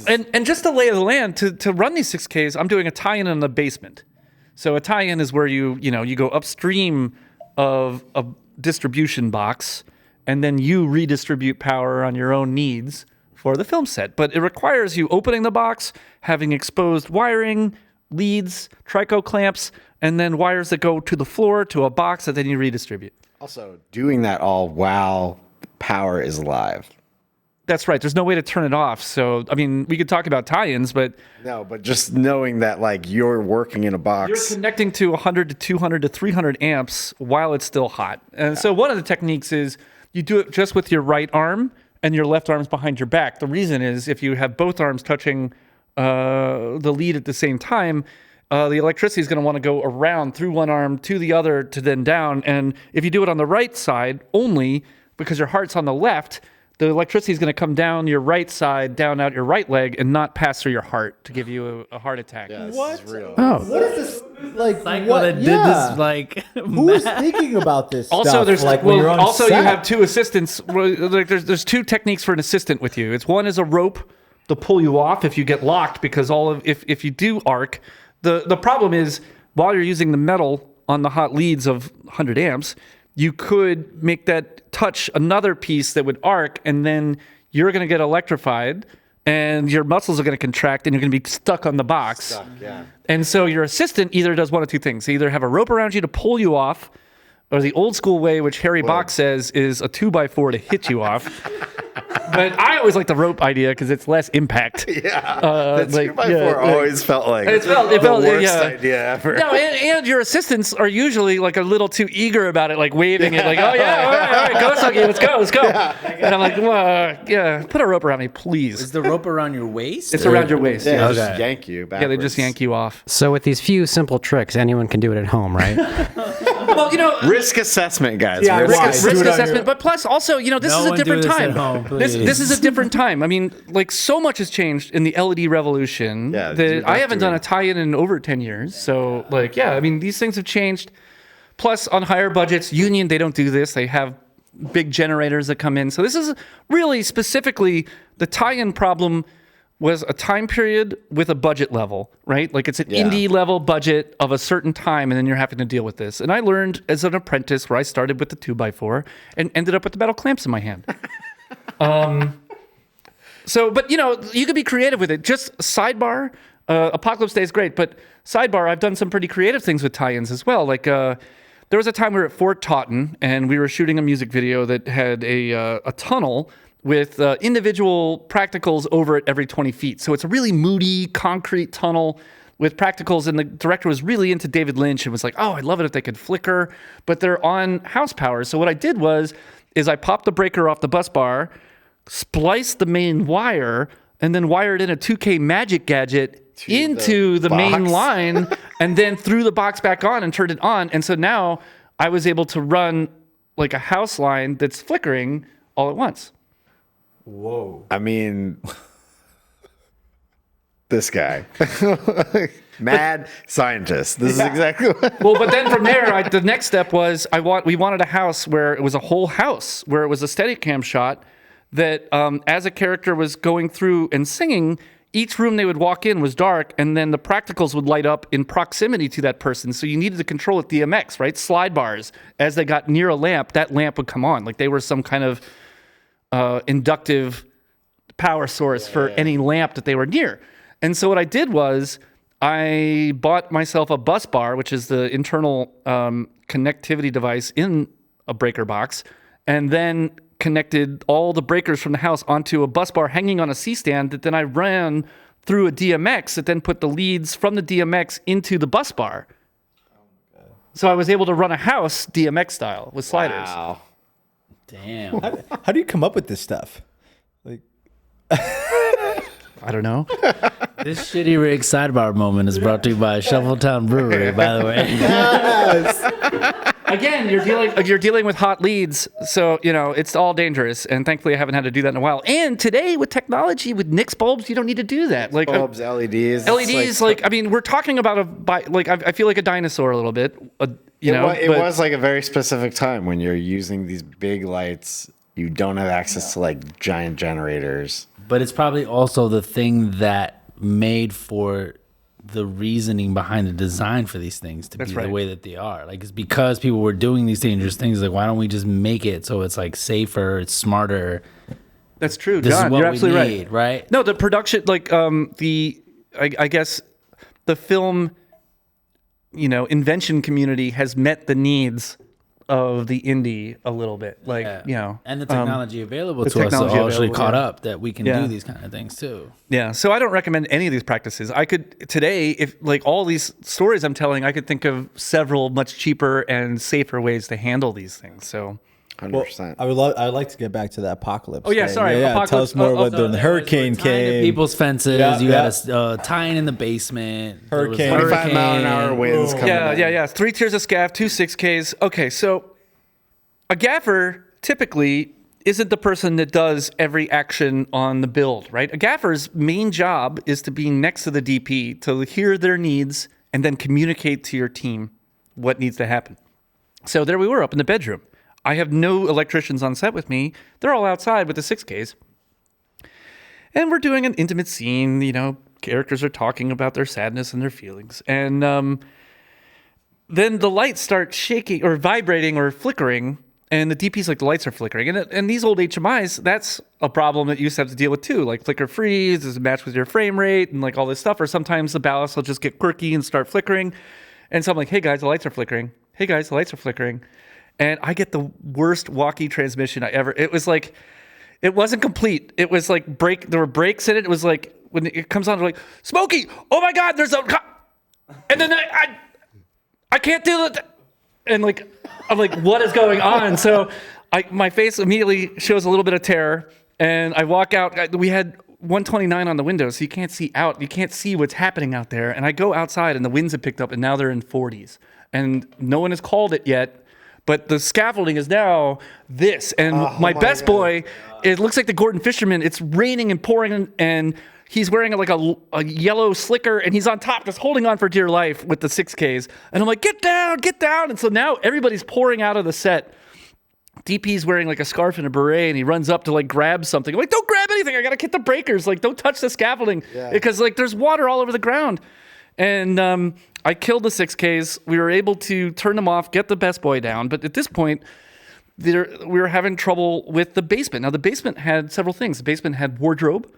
And just the lay of the land to run these 6Ks, I'm doing a tie-in in the basement. So a tie-in is where you go upstream of a distribution box, and then you redistribute power on your own needs for the film set. But it requires you opening the box, having exposed wiring, leads, trico clamps, and then wires that go to the floor to a box that then you redistribute. Also, doing that all while power is alive. That's right. There's no way to turn it off. So, I mean, we could talk about tie-ins, but No, but just knowing that like you're working in a you're box. connecting to 100 to 200 to 300 amps while it's still hot. And so one of the techniques is you do it just with your right arm and your left arm's behind your back. The reason is if you have both arms touching the lead at the same time, the electricity is going to want to go around through one arm to the other to then down. And if you do it on the right side only, because your heart's on the left, the electricity is going to come down your right side, down out your right leg, and not pass through your heart to give you a heart attack. Yeah, this What? is real. What is this like? Like what? that did Yeah. this like Who's thinking about this Also, stuff? there's like when you're on also set? you have two assistants. Like there's 2 techniques for an assistant with you. It's one is a rope to pull you off if you get locked, because if you do arc, the problem is while you're using the metal on the hot leads of 100 amps, you could make that touch another piece that would arc, and then you're going to get electrified and your muscles are going to contract and you're going to be stuck on the box. Yeah. And so your assistant either does one of 2 things. They either have a rope around you to pull you off, or the old school way, which Harry Bach says is a 2x4 to hit you off. But I always like the rope idea because it's less impact. Yeah. Uh, That like, 2x4 yeah, always felt like It felt the worst yeah. idea ever. No, and your assistants are usually like a little too eager about it, like waving it, like, oh yeah, all right, go, Sucky, let's go. And I'm like, well, yeah, put a rope around me, please. Is the rope around your waist? It's around your waist. Yeah, Yeah, they just Okay. yank you backwards. yeah, they just yank you off. So with these few simple tricks, anyone can do it at home, right? Well, Risk assessment, guys. Yeah, Risk why? assessment. Do risk it on assessment, your- but plus also, this No is a one do different this at time. home, this please. is a different time. I mean, like so much has changed in the LED revolution Yeah, you're that not I haven't doing- done a tie-in in over 10 years. So like, yeah, I mean, these things have changed. Plus on higher budgets, Union, they don't do this. They have big generators that come in. So this is really specifically the tie-in problem was a time period with a budget level, right? Like it's an Yeah. indie level budget of a certain time, and then you're having to deal with this. And I learned as an apprentice where I started with the 2x4 and ended up with the metal clamps in my hand. So, but you could be creative with it. Just sidebar, Apocalypse Day is great, but sidebar, I've done some pretty creative things with tie-ins as well. Like there was a time we were at Fort Totten and we were shooting a music video that had a tunnel with individual practicals over it every 20 feet. So it's a really moody concrete tunnel with practicals, and the director was really into David Lynch and was like, oh, I'd love it if they could flicker, but they're on house power. So what I did is I popped the breaker off the bus bar, spliced the main wire, and then wired in a 2K magic gadget into the main box. line, and then threw the box back on and turned it on. And so now I was able to run like a house line that's flickering all at once. Whoa. I mean, this guy, mad scientist. This is exactly what. Well, but then from there, the next step was we wanted a house where it was a whole house, where it was a Steadicam shot that as a character was going through and singing, each room they would walk in was dark, and then the practicals would light up in proximity to that person. So you needed to control it DMX, right? Slide bars. As they got near a lamp, that lamp would come on. Like they were some kind of inductive power source for any lamp that they were near. And so what I did was I bought myself a bus bar, which is the internal connectivity device in a breaker box, and then connected all the breakers from the house onto a bus bar hanging on a C-stand that then I ran through a DMX that then put the leads from the DMX into the bus bar. So I was able to run a house DMX style with sliders. Wow. Damn. How do you come up with this stuff? Like, I don't know. This shitty rig sidebar moment is brought to you by Shoveltown Brewery, by the way. Again, you're dealing with hot leads, so it's all dangerous. And thankfully, I haven't had to do that in a while. And today, with technology, with Nix bulbs, you don't need to do that. Like Bulbs, LEDs. LEDs, I mean, we're talking about I feel like a dinosaur a little bit. It was like a very specific time when you're using these big lights. You don't have access to like giant generators. But it's probably also the thing that made for the reasoning behind the design for these things to be the way that they are. Like, it's because people were doing these dangerous things. Like, why don't we just make it so it's like safer, it's smarter? That's true, This John. is what You're we absolutely need, right? No, the production, I guess the film, invention community has met the needs of the indie a little bit. And the technology available the to us technology are actually available, caught yeah. up that we can do these kind of things too. Yeah, so I don't recommend any of these practices. I could today, if like all these stories I'm telling, I could think of several much cheaper and safer ways to handle these things. So 100%. I'd like to get back to the apocalypse. Oh, yeah, thing. sorry, Tell apocalypse. us more about So the hurricane Tying to came. people's fences. Yeah, you yeah. had a tying in the basement. There was Hurricane. 25 mile an hour winds coming in. yeah. 3 tiers of scaff, 2 6Ks. Okay, so a gaffer typically isn't the person that does every action on the build, right? A gaffer's main job is to be next to the DP, to hear their needs, and then communicate to your team what needs to happen. So there we were up in the bedroom. I have no electricians on set with me. They're all outside with the 6Ks. And we're doing an intimate scene. Characters are talking about their sadness and their feelings. And then the lights start shaking or vibrating or flickering. And the DP's like, the lights are flickering. And these old HMIs, that's a problem that you used to have to deal with too. Like flicker freeze, does it match with your frame rate and like all this stuff. Or sometimes the ballast will just get quirky and start flickering. And so I'm like, hey guys, the lights are flickering. Hey guys, the lights are flickering. And I get the worst walkie transmission I ever, it was like, it wasn't complete. It was like there were breaks in it. It was like, when it comes on, like, Smokey, oh my God, there's a, and then I can't do it. And like, I'm like, what is going on? So my face immediately shows a little bit of terror, and I walk out. We had 129 on the window, so you can't see out. You can't see what's happening out there. And I go outside, and the winds have picked up, and now they're in 40s. And no one has called it yet, but the scaffolding is now this. And my best boy, it looks like the Gordon Fisherman. It's raining and pouring, and he's wearing like a yellow slicker, and he's on top just holding on for dear life with the 6Ks. And I'm like, get down, get down. And so now everybody's pouring out of the set. DP's wearing like a scarf and a beret, and he runs up to like grab something. I'm like, don't grab anything. I got to hit the breakers. Like, don't touch the scaffolding because like there's water all over the ground. And I killed the 6Ks. We were able to turn them off, get the best boy down. But at this point, we were having trouble with the basement. Now, the basement had several things. The basement had wardrobe.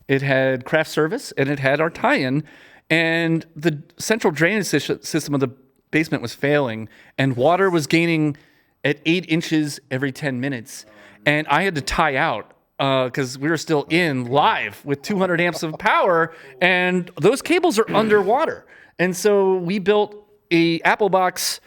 It had craft service, and it had our tie-in, and the central drainage system of the basement was failing, and water was gaining at 8 inches every 10 minutes, and I had to tie out because we were still in live with 200 amps of power, and those cables are underwater. And so we built a Apple box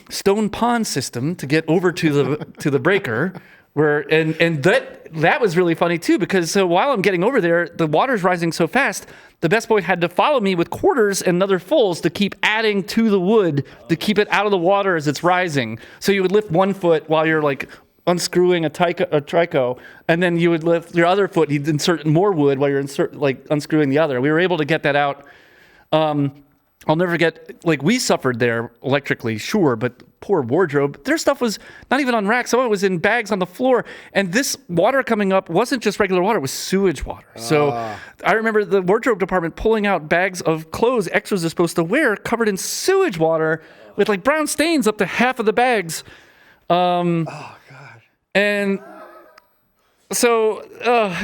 stone pond system to get over to the breaker. And that was really funny too, because so while I'm getting over there, the water's rising so fast, the best boy had to follow me with quarters and other fulls to keep adding to the wood to keep it out of the water as it's rising. So you would lift one foot while you're like unscrewing a trico, and then you would lift your other foot. He'd insert more wood while you're unscrewing the other. We were able to get that out. I'll never forget, like, we suffered there electrically, sure, but poor wardrobe. Their stuff was not even on racks. Some of it was in bags on the floor. And this water coming up wasn't just regular water, it was sewage water. So I remember the wardrobe department pulling out bags of clothes extras are supposed to wear covered in sewage water with like brown stains up to half of the bags. Oh, God. And so,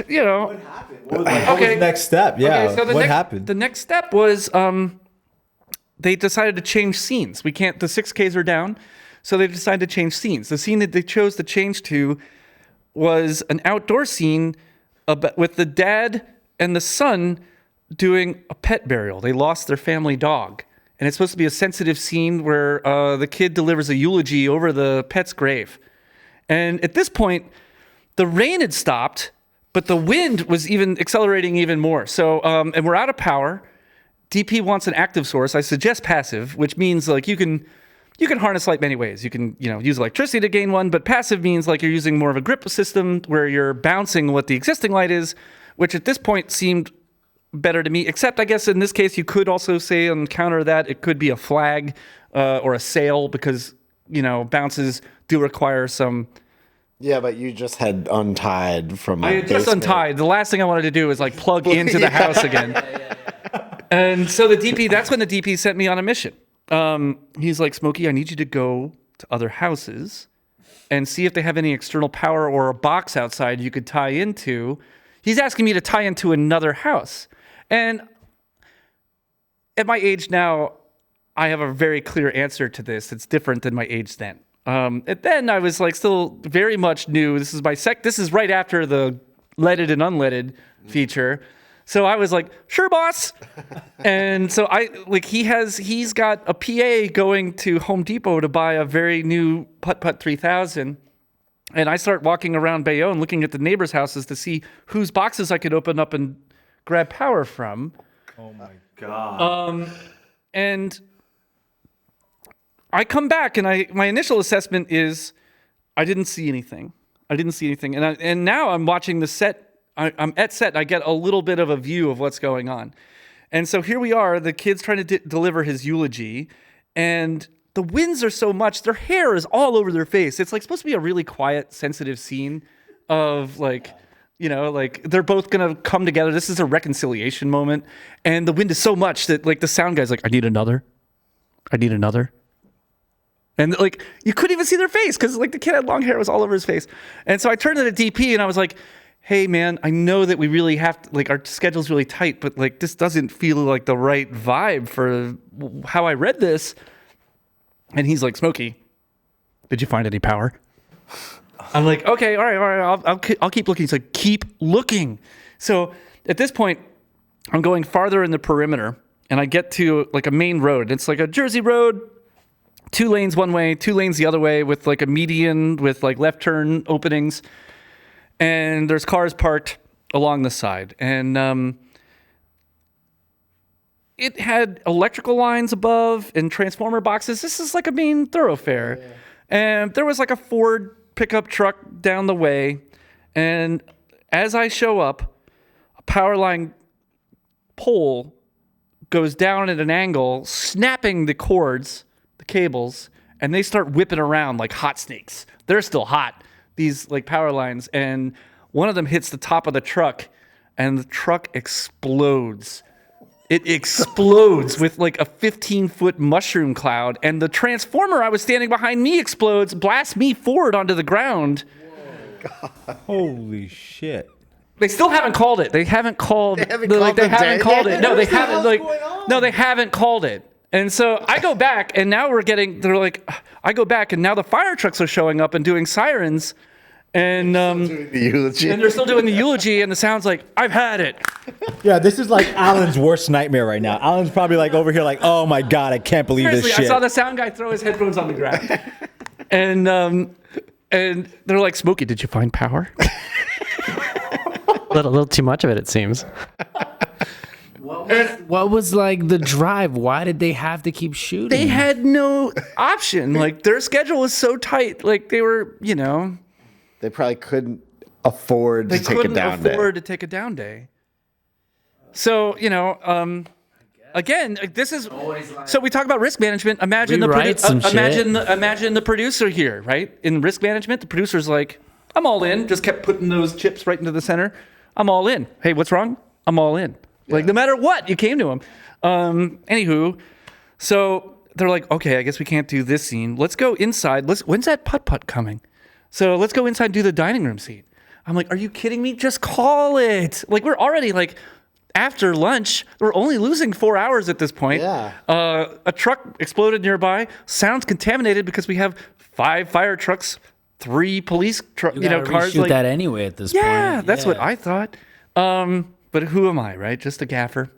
you know. What happened? What was the next step? Yeah. Okay, so what happened? The next step was they decided to change scenes. The 6Ks are down, so they decided to change scenes. The scene that they chose to change to was an outdoor scene with the dad and the son doing a pet burial. They lost their family dog. And it's supposed to be a sensitive scene where the kid delivers a eulogy over the pet's grave. And at this point, the rain had stopped, but the wind was even accelerating even more. So, and we're out of power. DP wants an active source. I suggest passive, which means like you can harness light many ways. You can use electricity to gain one, but passive means like you're using more of a grip system where you're bouncing what the existing light is, which at this point seemed better to me. Except I guess in this case you could also say on counter that it could be a flag or a sail because bounces do require some. Yeah, but you just had untied from. I had just untied. The last thing I wanted to do was like plug into the house again. And so that's when the DP sent me on a mission. He's like, Smokey, I need you to go to other houses and see if they have any external power or a box outside you could tie into. He's asking me to tie into another house. And at my age now, I have a very clear answer to this. It's different than my age then. And then I was like still very much new. This is this is right after the leaded and unleaded feature. So I was like, sure, boss. And so he's got a PA going to Home Depot to buy a very new Putt 3000. And I start walking around Bayonne looking at the neighbors' houses to see whose boxes I could open up and grab power from. Oh my God. And I come back and my initial assessment is I didn't see anything. And now I'm watching the set. I'm at set. I get a little bit of a view of what's going on. And so here we are, the kid's trying to deliver his eulogy, and the winds are so much, their hair is all over their face. It's like supposed to be a really quiet, sensitive scene of like they're both going to come together. This is a reconciliation moment. And the wind is so much that like the sound guy's like, I need another. And like, you couldn't even see their face because like the kid had long hair, it was all over his face. And so I turned to the DP and I was like, hey man, I know that we really have to, like, our schedule's really tight, but like this doesn't feel like the right vibe for how I read this. And he's like, Smokey, did you find any power? I'm like, okay, all right, I'll keep looking. He's like, keep looking. So at this point, I'm going farther in the perimeter, and I get to like a main road. It's like a Jersey road, 2 lanes one way, 2 lanes the other way, with like a median with like left turn openings. And there's cars parked along the side. And it had electrical lines above and transformer boxes. This is like a main thoroughfare. Yeah. And there was like a Ford pickup truck down the way. And as I show up, a power line pole goes down at an angle, snapping the cords, the cables, and they start whipping around like hot snakes. They're still hot. These like power lines, and one of them hits the top of the truck and the truck explodes. It explodes with like a 15-foot mushroom cloud, and the transformer I was standing behind me explodes, blasts me forward onto the ground. God. Holy shit. They still haven't called it. They haven't called it. No, they haven't called it. And so I go back, and now I go back, and now the fire trucks are showing up and doing sirens, and they're still doing the eulogy, and the sound's like, I've had it. Yeah, this is like Alan's worst nightmare right now. Alan's probably like over here like, oh my God, I can't believe this shit. I saw the sound guy throw his headphones on the ground. And And they're like, Smokey, did you find power? A little too much of it seems. What was like the drive? Why did they have to keep shooting? They had no option. Like their schedule was so tight. Like they were, They probably couldn't afford to take a down day. to take a down day. So, again, this is so we talk about risk management. Imagine imagine the producer here, right? In risk management, the producer's like, I'm all in. Just kept putting those chips right into the center. I'm all in. Hey, what's wrong? I'm all in. Like no matter what, you came to him. Anywho, so they're like, okay, I guess we can't do this scene. Let's go inside. When's that putt-putt coming? So let's go inside and do the dining room scene. I'm like, are you kidding me? Just call it. Like we're already like after lunch. We're only losing 4 hours at this point. Yeah. A truck exploded nearby. Sound's contaminated because we have 5 fire trucks, 3 police cars. Reshoot that anyway at this point. Yeah, that's what I thought. But who am I, right? Just a gaffer.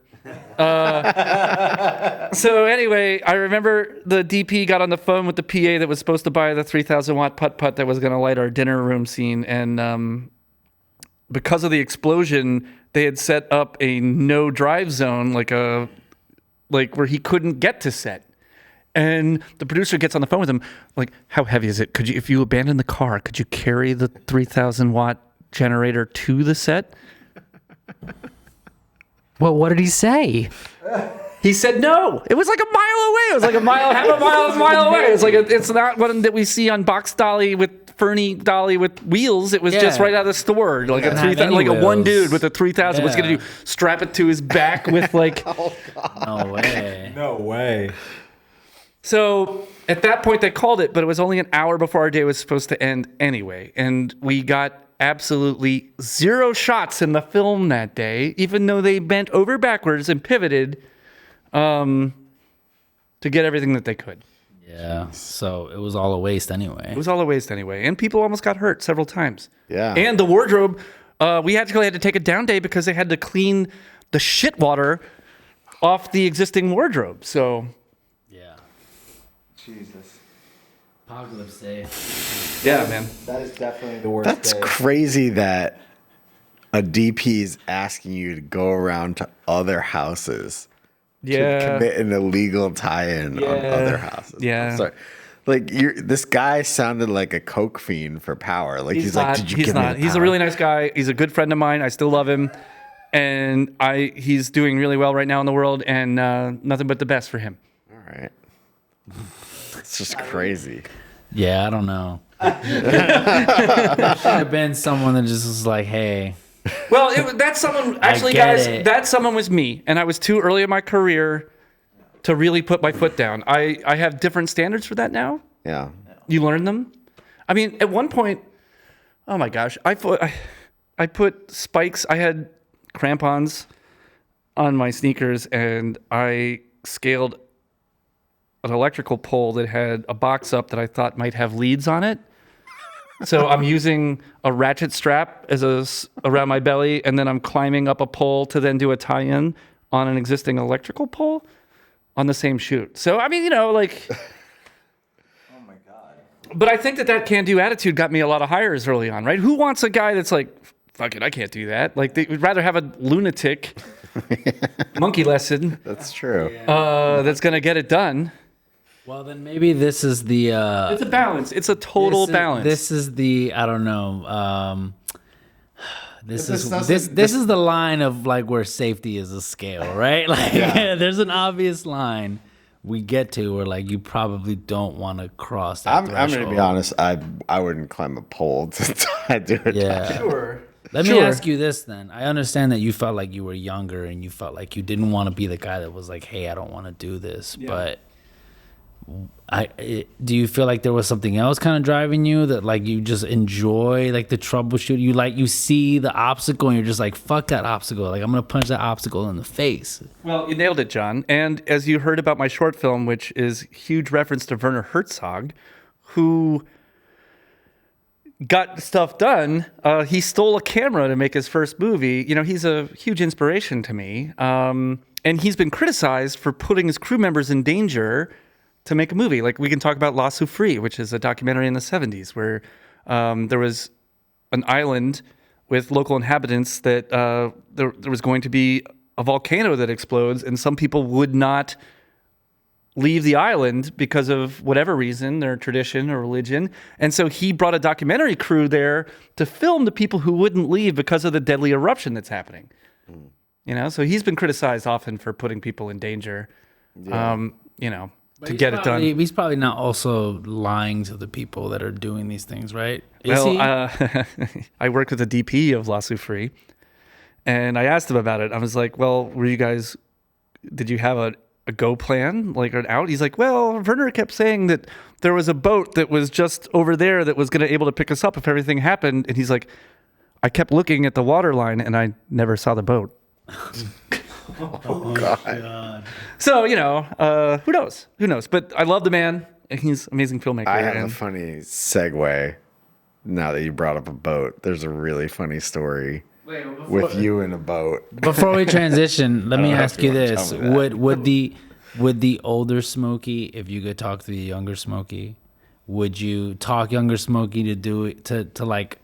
So anyway, I remember the DP got on the phone with the PA that was supposed to buy the 3,000 watt putt-putt that was going to light our dinner room scene. And because of the explosion, they had set up a no drive zone, like where he couldn't get to set. And the producer gets on the phone with him, like, how heavy is it? If you abandon the car, could you carry the 3,000 watt generator to the set? Well, what did he say? He said no. It was like a mile away. It was like half a mile away. It's like it's not one that we see on Box Dolly with Fernie Dolly with wheels. It was just right out of the store, like a 3,000, like a one dude with a 3,000 was gonna strap it to his back with like. No way. No way. So at that point they called it, but it was only an hour before our day was supposed to end anyway, and we got absolutely 0 shots in the film that day, even though they bent over backwards and pivoted to get everything that they could. Yeah, so it was all a waste anyway. It was all a waste anyway, and people almost got hurt several times. Yeah. And the wardrobe, we actually had to take a down day because they had to clean the shit water off the existing wardrobe. So, Yeah. Jesus. Apocalypse Day. yeah, man. That is definitely the worst. That's crazy that a DP is asking you to go around to other houses to commit an illegal tie-in on other houses. Yeah. I'm sorry. Like this guy sounded like a coke fiend for power. Like he's like, did you give me the He's a power?" really nice guy. He's a good friend of mine. I still love him, and he's doing really well right now in the world, and nothing but the best for him. All right. It's just crazy. Yeah, I don't know. There should have been someone that just was like, hey. Well, that's someone. Actually, guys, that someone was me, and I was too early in my career to really put my foot down. I have different standards for that now. Yeah. You learn them. I mean, at one point, oh my gosh, I put spikes. I had crampons on my sneakers, and I scaled an electrical pole that had a box up that I thought might have leads on it. So I'm using a ratchet strap around my belly, and then I'm climbing up a pole to then do a tie-in on an existing electrical pole on the same shoot. So, I mean, like... Oh, my God. But I think that can-do attitude got me a lot of hires early on, right? Who wants a guy that's like, fuck it, I can't do that. Like, they would rather have a lunatic monkey lesson. That's true. That's going to get it done. Well, then maybe this is the... it's a balance. It's a total balance. This is the... I don't know. This is the line of like where safety is a scale, right? Like there's an obvious line we get to where like you probably don't want to cross that threshold. I'm going to be honest. I wouldn't climb a pole to do it. Yeah. Sure. Let me ask you this then. I understand that you felt like you were younger and you felt like you didn't want to be the guy that was like, hey, I don't want to do this. Yeah. But do you feel like there was something else kind of driving you that like you just enjoy like the troubleshoot? You see the obstacle and you're just like, fuck that obstacle. Like I'm going to punch that obstacle in the face. Well, you nailed it, John. And as you heard about my short film, which is huge reference to Werner Herzog, who got stuff done. He stole a camera to make his first movie. He's a huge inspiration to me. And he's been criticized for putting his crew members in danger to make a movie. Like we can talk about La Souffrie, which is a documentary in the 70s where There was an island with local inhabitants that there was going to be a volcano that explodes, and some people would not leave the island because of whatever reason, their tradition or religion. And so he brought a documentary crew there to film the people who wouldn't leave because of the deadly eruption that's happening. So he's been criticized often for putting people in danger, to get it done. He's probably not also lying to the people that are doing these things, right? Is he? I worked with the DP of La Soufrière, and I asked him about it. I was like, well, did you have a go plan, like an out? He's like, well, Werner kept saying that there was a boat that was just over there that was going to able to pick us up if everything happened. And he's like, I kept looking at the water line and I never saw the boat. Oh, God. So, who knows? Who knows? But I love the man. And he's an amazing filmmaker. I have a funny segue now that you brought up a boat. There's a really funny story with you in a boat. Before we transition, let me ask you wanna this: tell me would the older Smokey, if you could talk to the younger Smokey, would you talk younger Smokey to do it to like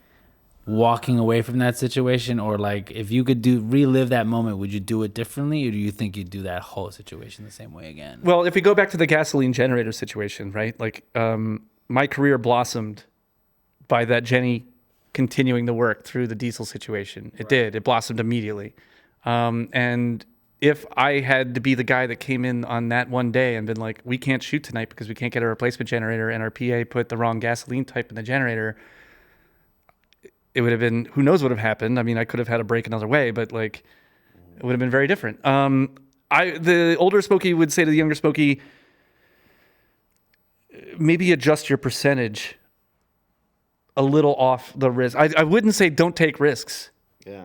walking away from that situation, or like if you could relive that moment, would you do it differently, or do you think you'd do that whole situation the same way again? Well, if we go back to the gasoline generator situation, right? Like my career blossomed by that Jenny continuing the work through the diesel situation. It did. It blossomed immediately. And if I had to be the guy that came in on that one day and been like, we can't shoot tonight because we can't get a replacement generator and our PA put the wrong gasoline type in the generator, it would have been, who knows what would have happened. I mean, I could have had a break another way, but like, it would have been very different. The older Smokey would say to the younger Smokey, maybe adjust your percentage a little off the risk. I wouldn't say don't take risks,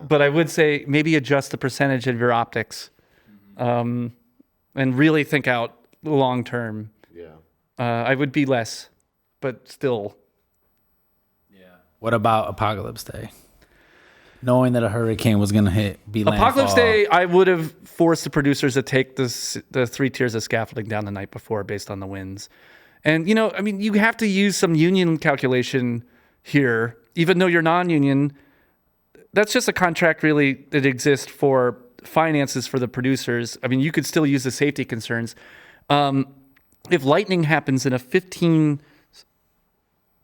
but I would say maybe adjust the percentage of your optics, and really think out long term. I would be less, but still. What about Apocalypse Day? Knowing that a hurricane was going to be landfall. Apocalypse Day, I would have forced the producers to take the 3 tiers of scaffolding down the night before based on the winds. And, you have to use some union calculation here, even though you're non-union. That's just a contract really that exists for finances for the producers. I mean, you could still use the safety concerns. If lightning happens in a 15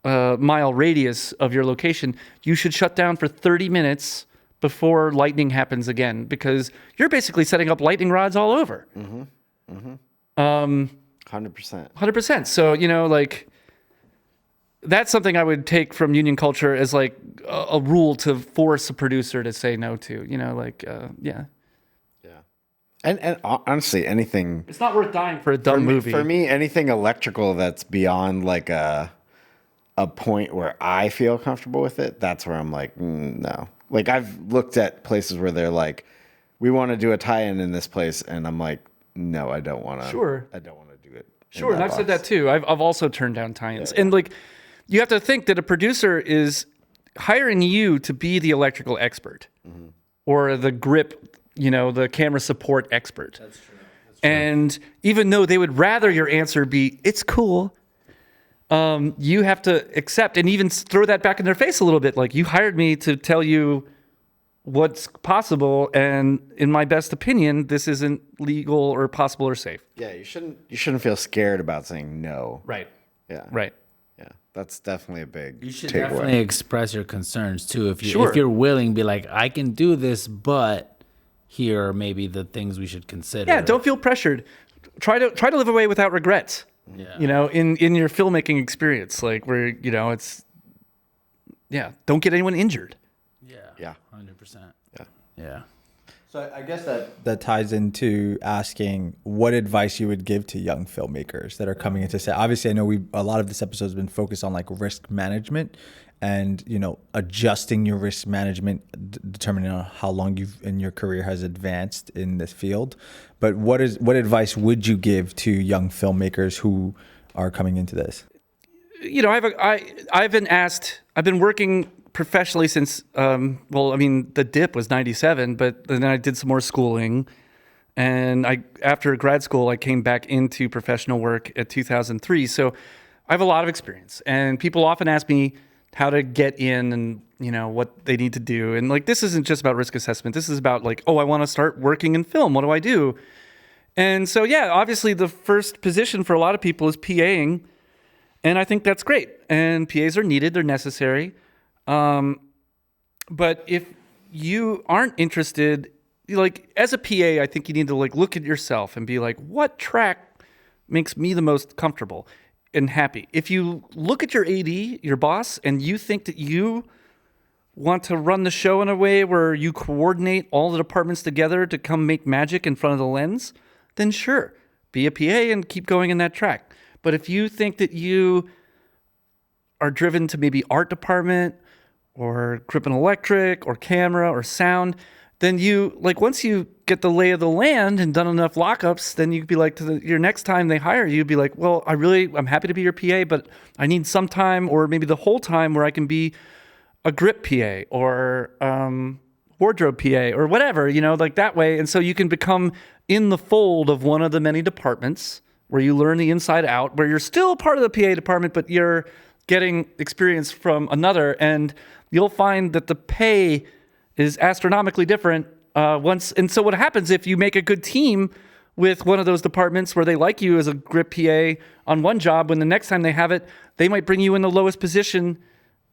mile radius of your location, you should shut down for 30 minutes before lightning happens again, because you're basically setting up lightning rods all over. 100%. 100%. So, that's something I would take from union culture as like a rule to force a producer to say no to, yeah. And honestly, anything. It's not worth dying for a dumb movie. For me, anything electrical that's beyond like a point where I feel comfortable with it, that's where I'm like, no. Like I've looked at places where they're like, we want to do a tie-in in this place, and I'm like, no, I don't want to. Sure. I don't want to do it. Sure, and I've said that too. I've also turned down tie-ins. And like, you have to think that a producer is hiring you to be the electrical expert or the grip, the camera support expert. That's true. And even though they would rather your answer be, it's cool, you have to accept and even throw that back in their face a little bit. Like, you hired me to tell you what's possible, and in my best opinion, this isn't legal or possible or safe. Yeah, you shouldn't feel scared about saying no. Right. Yeah. Right. Yeah. That's definitely a big You should takeaway. definitely express your concerns too. If you're willing, be like, I can do this, but here are maybe the things we should consider. Yeah, don't feel pressured. Try to live away without regrets. Yeah. In your filmmaking experience, like where, it's, don't get anyone injured. Yeah. 100%. Yeah. Yeah. So I guess that ties into asking what advice you would give to young filmmakers that are coming into set. Obviously, I know a lot of this episode has been focused on like risk management and, adjusting your risk management, determining on how long you've in your career has advanced in this field. But what advice would you give to young filmmakers who are coming into this? I've been working professionally since, the dip was 97, but then I did some more schooling. And after grad school, I came back into professional work at 2003. So I have a lot of experience. And people often ask me, how to get in and, what they need to do. And like, this isn't just about risk assessment. This is about like, oh, I want to start working in film. What do I do? And so, yeah, obviously the first position for a lot of people is PAing. And I think that's great. And PAs are needed. They're necessary. But if you aren't interested, like as a PA, I think you need to like look at yourself and be like, what track makes me the most comfortable and happy? If you look at your AD, your boss, and you think that you want to run the show in a way where you coordinate all the departments together to come make magic in front of the lens, then sure, be a PA and keep going in that track. But if you think that you are driven to maybe art department or grip and electric or camera or sound, then you, like, once you get the lay of the land and done enough lockups, then you'd be like, your next time they hire you, be like, well, I'm happy to be your PA, but I need some time or maybe the whole time where I can be a grip PA or wardrobe PA or whatever, like that way. And so you can become in the fold of one of the many departments where you learn the inside out, where you're still part of the PA department, but you're getting experience from another. And you'll find that the pay is astronomically different once. And so what happens if you make a good team with one of those departments where they like you as a grip PA on one job, when the next time they have it, they might bring you in the lowest position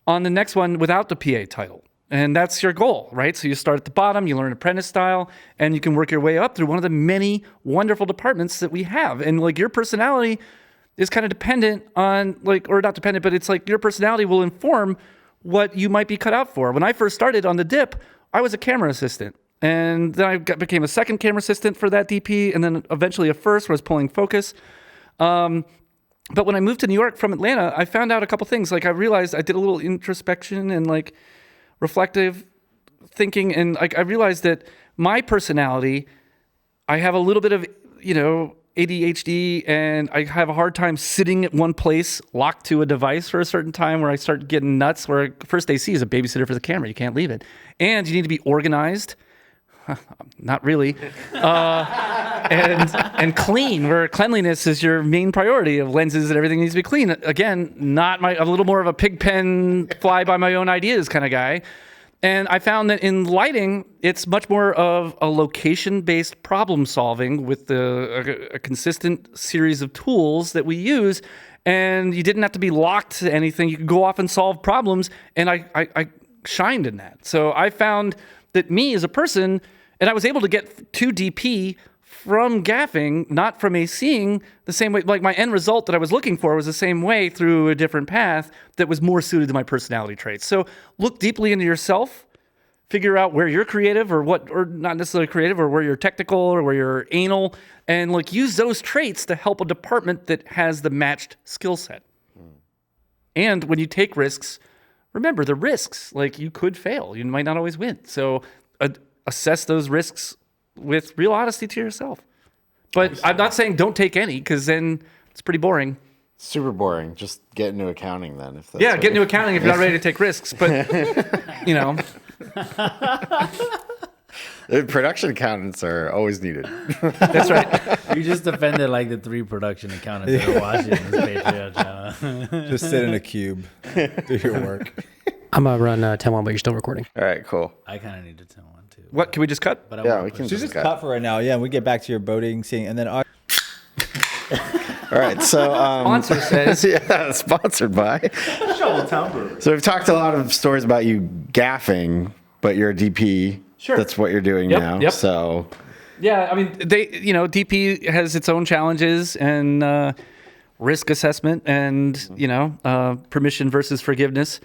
on the next one without the PA title. And that's your goal, right? So you start at the bottom, you learn apprentice style, and you can work your way up through one of the many wonderful departments that we have. And like your personality is kind of dependent on or not dependent, but it's like your personality will inform what you might be cut out for. When I first started on the dip, I was a camera assistant. And then I became a second camera assistant for that DP, and then eventually a first where I was pulling focus. But when I moved to New York from Atlanta, I found out a couple things. Like I realized I did a little introspection and like reflective thinking. And like I realized that my personality, I have a little bit of, ADHD, and I have a hard time sitting at one place locked to a device for a certain time where I start getting nuts, where first AC is a babysitter for the camera. You can't leave it. And you need to be organized. Not really. And clean, where cleanliness is your main priority of lenses and everything needs to be clean. Again, a little more of a pig pen, fly by my own ideas kind of guy. And I found that in lighting, it's much more of a location-based problem solving with a consistent series of tools that we use. And you didn't have to be locked to anything. You could go off and solve problems. And I shined in that. So I found that me as a person, and I was able to get to DP from gaffing, not from ACing, the same way. Like my end result that I was looking for was the same way through a different path that was more suited to my personality traits. So look deeply into yourself, figure out where you're creative or not necessarily creative, or where you're technical or where you're anal, and like use those traits to help a department that has the matched skill set. And when you take risks, remember the risks. Like you could fail, you might not always win. So assess those risks with real honesty to yourself. But I'm not saying don't take any, because then it's pretty boring. Super boring. Just get into accounting then. Get into accounting if you're not ready to take risks. But, Production accountants are always needed. That's right. You just offended like the 3 production accountants that are watching this Patreon channel. Just sit in a cube, do your work. I'm going to run 10-1, but you're still recording. All right, cool. I kind of need to tell one too. What, can we just cut? But Yeah, we can Just cut for right now. Yeah, we get back to your boating scene, and then All right, so Sponsor says. yeah, sponsored by Shovel Town Brewery. So we've talked a lot of stories about you gaffing, but you're a DP. Sure. That's what you're doing now. Yep. So Yeah, I mean, DP has its own challenges and risk assessment and, permission versus forgiveness.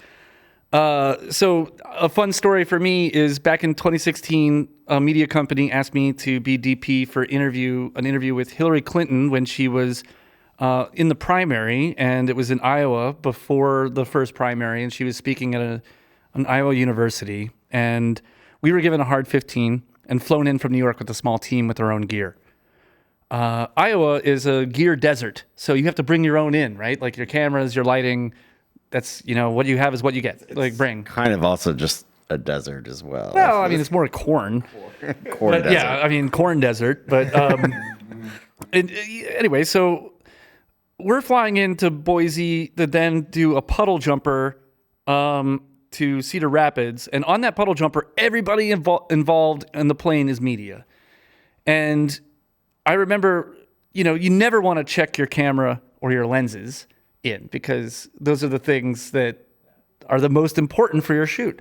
So a fun story for me is back in 2016, a media company asked me to be DP for an interview with Hillary Clinton when she was in the primary, and it was in Iowa before the first primary, and she was speaking at an Iowa university, and we were given a hard 15 and flown in from New York with a small team with our own gear. Iowa is a gear desert, so you have to bring your own in, right? Like your cameras, your lighting. That's, what you have is what you get. Like bring. kind of also just a desert as well. Well, I mean, it's more corn. Corn But desert. yeah, I mean, corn desert. But anyway, so we're flying into Boise to then do a puddle jumper to Cedar Rapids, and on that puddle jumper, everybody involved in the plane is media. And I remember, you never want to check your camera or your lenses in, because those are the things that are the most important for your shoot.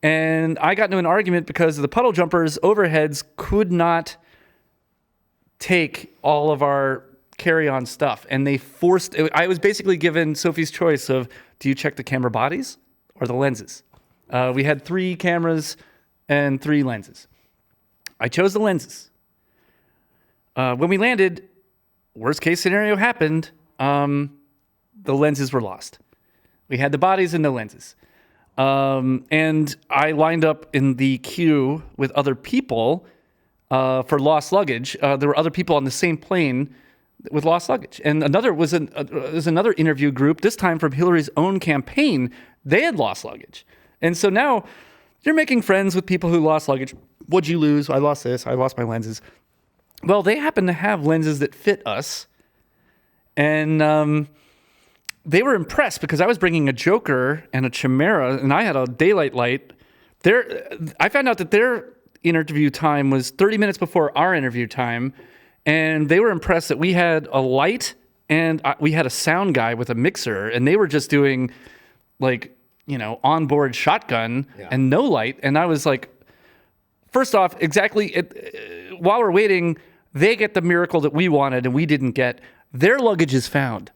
And I got into an argument because the puddle jumpers overheads could not take all of our carry-on stuff, and they forced. I was basically given Sophie's choice of, do you check the camera bodies or the lenses? We had 3 cameras and 3 lenses. I chose the lenses. When we landed, worst case scenario happened. The lenses were lost. We had the bodies and no lenses. And I lined up in the queue with other people for lost luggage. There were other people on the same plane with lost luggage. And another was another interview group, this time from Hillary's own campaign. They had lost luggage. And so now you're making friends with people who lost luggage. What'd you lose? I lost this. I lost my lenses. Well, they happen to have lenses that fit us. And they were impressed because I was bringing a Joker and a Chimera, and I had a daylight light. I found out that their interview time was 30 minutes before our interview time, and they were impressed that we had a light and we had a sound guy with a mixer, and they were just doing onboard shotgun and no light. And I was like, first off, while we're waiting, they get the miracle that we wanted and we didn't get. Their luggage is found.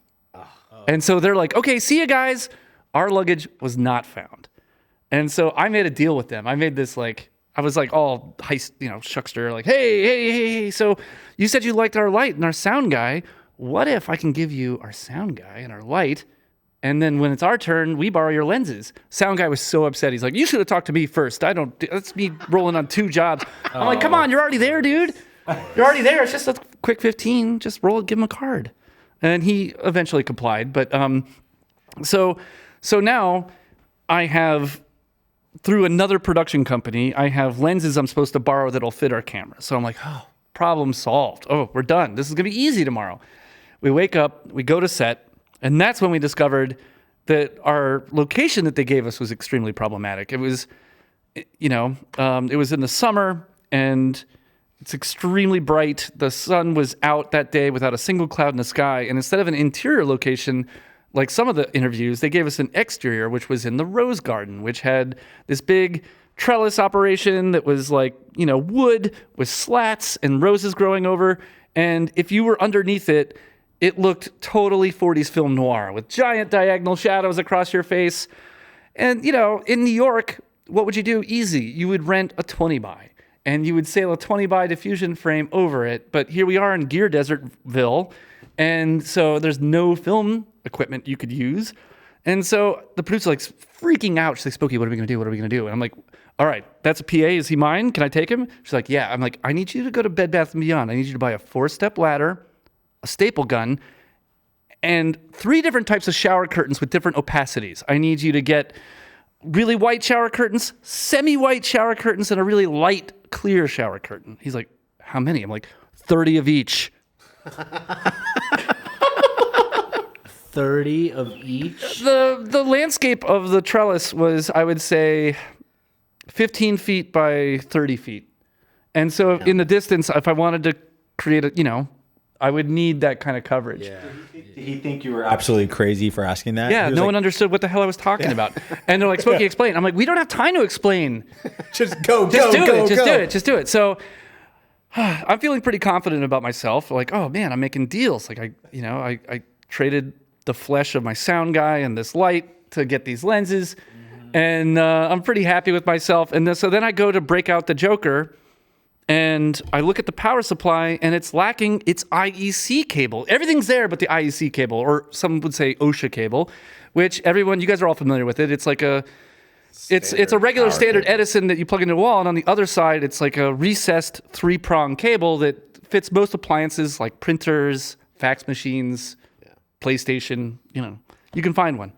And so they're like, okay, see you guys. Our luggage was not found. And so I made a deal with them. I made this I was like all shuckster, like, hey, so you said you liked our light and our sound guy. What if I can give you our sound guy and our light, and then when it's our turn, we borrow your lenses? Sound guy was so upset. He's like, you should have talked to me first. That's me rolling on 2 jobs. I'm like, come on, you're already there, dude. You're already there. It's just a quick 15. Just roll it, give him a card. And he eventually complied. But so now I have, through another production company, I have lenses I'm supposed to borrow that'll fit our camera. So I'm like, oh, problem solved. Oh, we're done. This is going to be easy tomorrow. We wake up, we go to set, and that's when we discovered that our location that they gave us was extremely problematic. It was, it was in the summer, and it's extremely bright. The sun was out that day without a single cloud in the sky. And instead of an interior location, like some of the interviews, they gave us an exterior, which was in the Rose Garden, which had this big trellis operation that was wood with slats and roses growing over. And if you were underneath it, it looked totally 40s film noir with giant diagonal shadows across your face. And, in New York, what would you do? Easy. You would rent a 20 by. And you would sail a 20 by diffusion frame over it. But here we are in Gear Desertville. And so there's no film equipment you could use. And so the producer freaking out. She's like, Smokey, what are we going to do? What are we going to do? And I'm like, all right, that's a PA. Is he mine? Can I take him? She's like, yeah. I'm like, I need you to go to Bed Bath & Beyond. I need you to buy a 4-step ladder, a staple gun, and 3 different types of shower curtains with different opacities. I need you to get really white shower curtains, semi-white shower curtains, and a really light, clear shower curtain. He's like, how many? I'm like, 30 of each. 30 of each? The landscape of the trellis was, I would say, 15 feet by 30 feet. And so in the distance, if I wanted to create I would need that kind of coverage. Yeah. Did he think you were absolutely crazy for asking that? Yeah, no one understood what the hell I was talking about. And they're like, Smokey, explain. I'm like, we don't have time to explain. Just do it. So I'm feeling pretty confident about myself. Like, oh man, I'm making deals. Like I traded the flesh of my sound guy and this light to get these lenses. And I'm pretty happy with myself. And so then I go to break out the Joker, and I look at the power supply, and it's lacking its IEC cable. Everything's there but the IEC cable, or some would say OSHA cable, which you guys are all familiar with it. It's like it's a regular standard Edison that you plug into a wall, and on the other side, it's like a recessed 3-prong cable that fits most appliances like printers, fax machines, PlayStation. You can find one.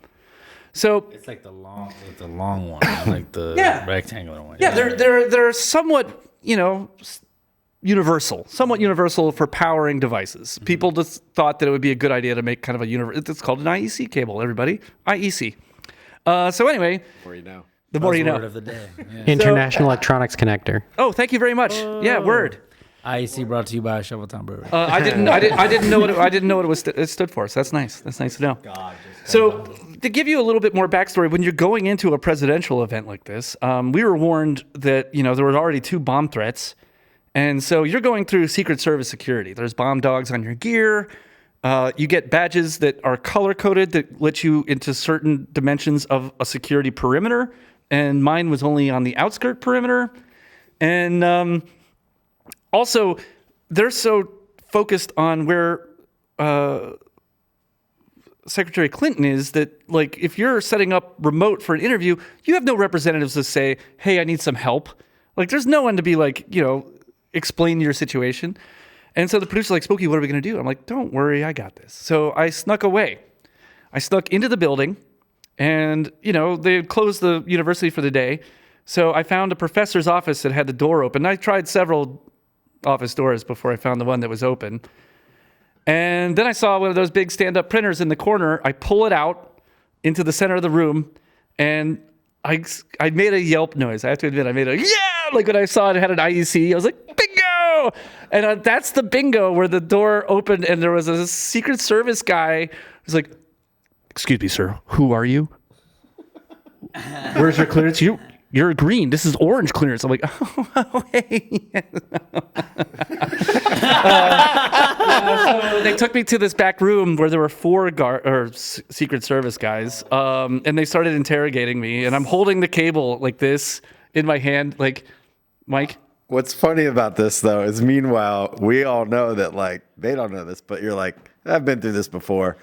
So it's like the long one, like the rectangular one. Yeah, they're somewhat universal for powering devices. Mm-hmm. People just thought that it would be a good idea to make kind of a it's called an IEC cable, everybody. IEC. So anyway, Or you know. the more you Buzzword know. of the day. Yeah. International Electronics Connector. Oh, thank you very much. Yeah, word. IEC brought to you by Shoveltown Brewery. I didn't know what it stood for. So that's nice. That's nice to know. So to give you a little bit more backstory, when you're going into a presidential event like this, we were warned that there were already 2 bomb threats, and so you're going through Secret Service security. There's bomb dogs on your gear. You get badges that are color coded that let you into certain dimensions of a security perimeter, and mine was only on the outskirt perimeter, and also, they're so focused on where Secretary Clinton is that, like, if you're setting up remote for an interview, you have no representatives to say, hey, I need some help. Like, there's no one to be like, explain your situation. And so the producer's like, Smokey, what are we going to do? I'm like, don't worry, I got this. So I snuck away. I snuck into the building, and, they had closed the university for the day. So I found a professor's office that had the door open. I tried several office doors before I found the one that was open. And then I saw one of those big stand-up printers in the corner. I pull it out into the center of the room, and I made a yelp noise. I have to admit, I made a, yeah! Like when I saw it had an IEC, I was like, bingo! And that's the bingo where the door opened, and there was a Secret Service guy who's like, excuse me, sir, who are you? Where's your clearance? You're green. This is orange clearance. I'm like, oh, hey. So they took me to this back room where there were 4 Secret Service guys, and they started interrogating me. And I'm holding the cable like this in my hand, like, Mike. What's funny about this, though, is meanwhile, we all know that, like, they don't know this, but you're like, I've been through this before.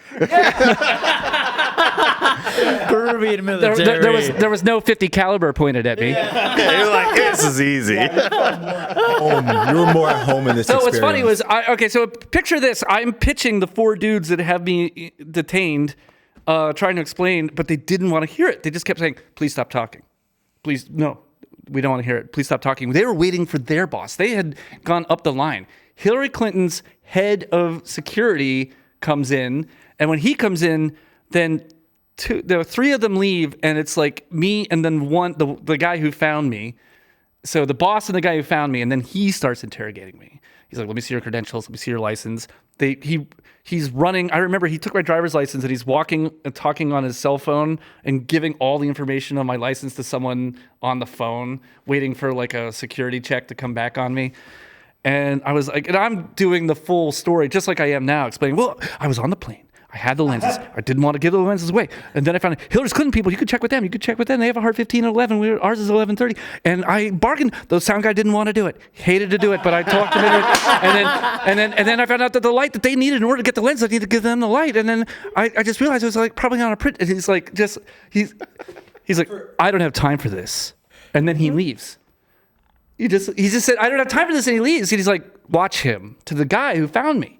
Peruvian military. There was no 50 caliber pointed at me. Yeah, you're like, this is easy. You were more at home in this So experience. what's funny was, so picture this. I'm pitching the 4 dudes that have me detained, trying to explain, but they didn't want to hear it. They just kept saying, please stop talking. Please, no, we don't want to hear it. Please stop talking. They were waiting for their boss. They had gone up the line. Hillary Clinton's head of security comes in, and when he comes in, then there are 3 of them leave, and it's like me and then the guy who found me. So the boss and the guy who found me, and then he starts interrogating me. He's like, let me see your credentials. Let me see your license. He's running. I remember he took my driver's license, and he's walking and talking on his cell phone and giving all the information on my license to someone on the phone, waiting for like a security check to come back on me. And I was like, and I'm doing the full story just like I am now, explaining, well, I was on the plane. I had the lenses. I didn't want to give the lenses away. And then I found Hillary's Clinton people. You could check with them. They have a hard 15 and 11. Ours is 11:30. And I bargained. The sound guy didn't want to do it. Hated to do it, but I talked him into it. And then I found out that the light that they needed in order to get the lens, I needed to give them the light. And then I just realized it was like probably on a print. And he's like, he's like, I don't have time for this. And then he leaves. He just said, I don't have time for this. And he leaves. And he's like, watch him, to the guy who found me.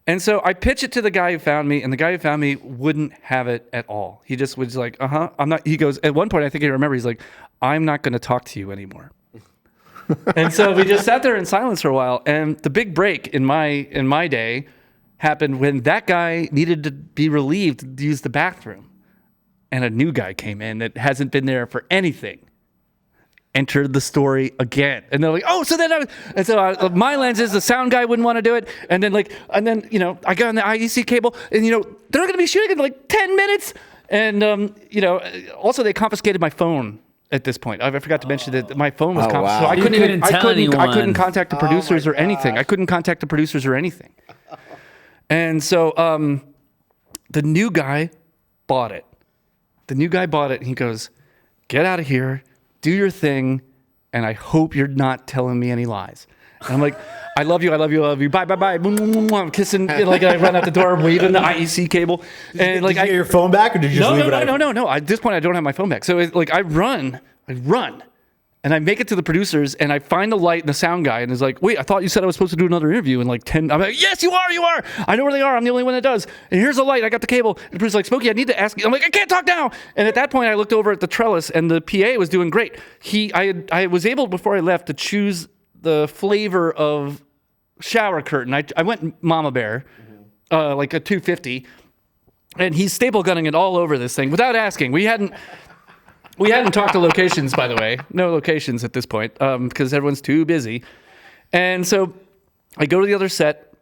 And so I pitch it to the guy who found me, and the guy who found me wouldn't have it at all. He just was like, I'm not. He goes, at one point, I think I remember, he's like, I'm not going to talk to you anymore. And so we just sat there in silence for a while. And the big break in my day happened when that guy needed to be relieved to use the bathroom. And a new guy came in that hasn't been there for anything. Entered the story again, and they're like, "Oh, so then my lenses, the sound guy wouldn't want to do it, and then I got on the IEC cable, and they're going to be shooting in like 10 minutes, and also they confiscated my phone at this point. I forgot to mention that my phone was confiscated, so I couldn't contact the producers or anything. I couldn't contact the producers or anything, and so the new guy bought it. The new guy bought it, and he goes, "Get out of here. Do your thing, and I hope you're not telling me any lies." And I'm like, I love you, I love you, I love you. Bye, bye, bye. I'm kissing, like I run out the door, waving the IEC cable. And like, did you get your phone back, or did you just leave it? No. At this point, I don't have my phone back. So I run, and I make it to the producers, and I find the light and the sound guy, and is like, wait, I thought you said I was supposed to do another interview in like 10. I'm like, yes, you are. I know where they are. I'm the only one that does. And here's the light. I got the cable. And the producer's like, Smokey, I need to ask you. I'm like, I can't talk now. And at that point, I looked over at the trellis, and the PA was doing great. I was able, before I left, to choose the flavor of shower curtain. I went Mama Bear, like a 250. And he's staple gunning it all over this thing without asking. We hadn't talked to locations, by the way. No locations at this point because everyone's too busy. And so I go to the other set.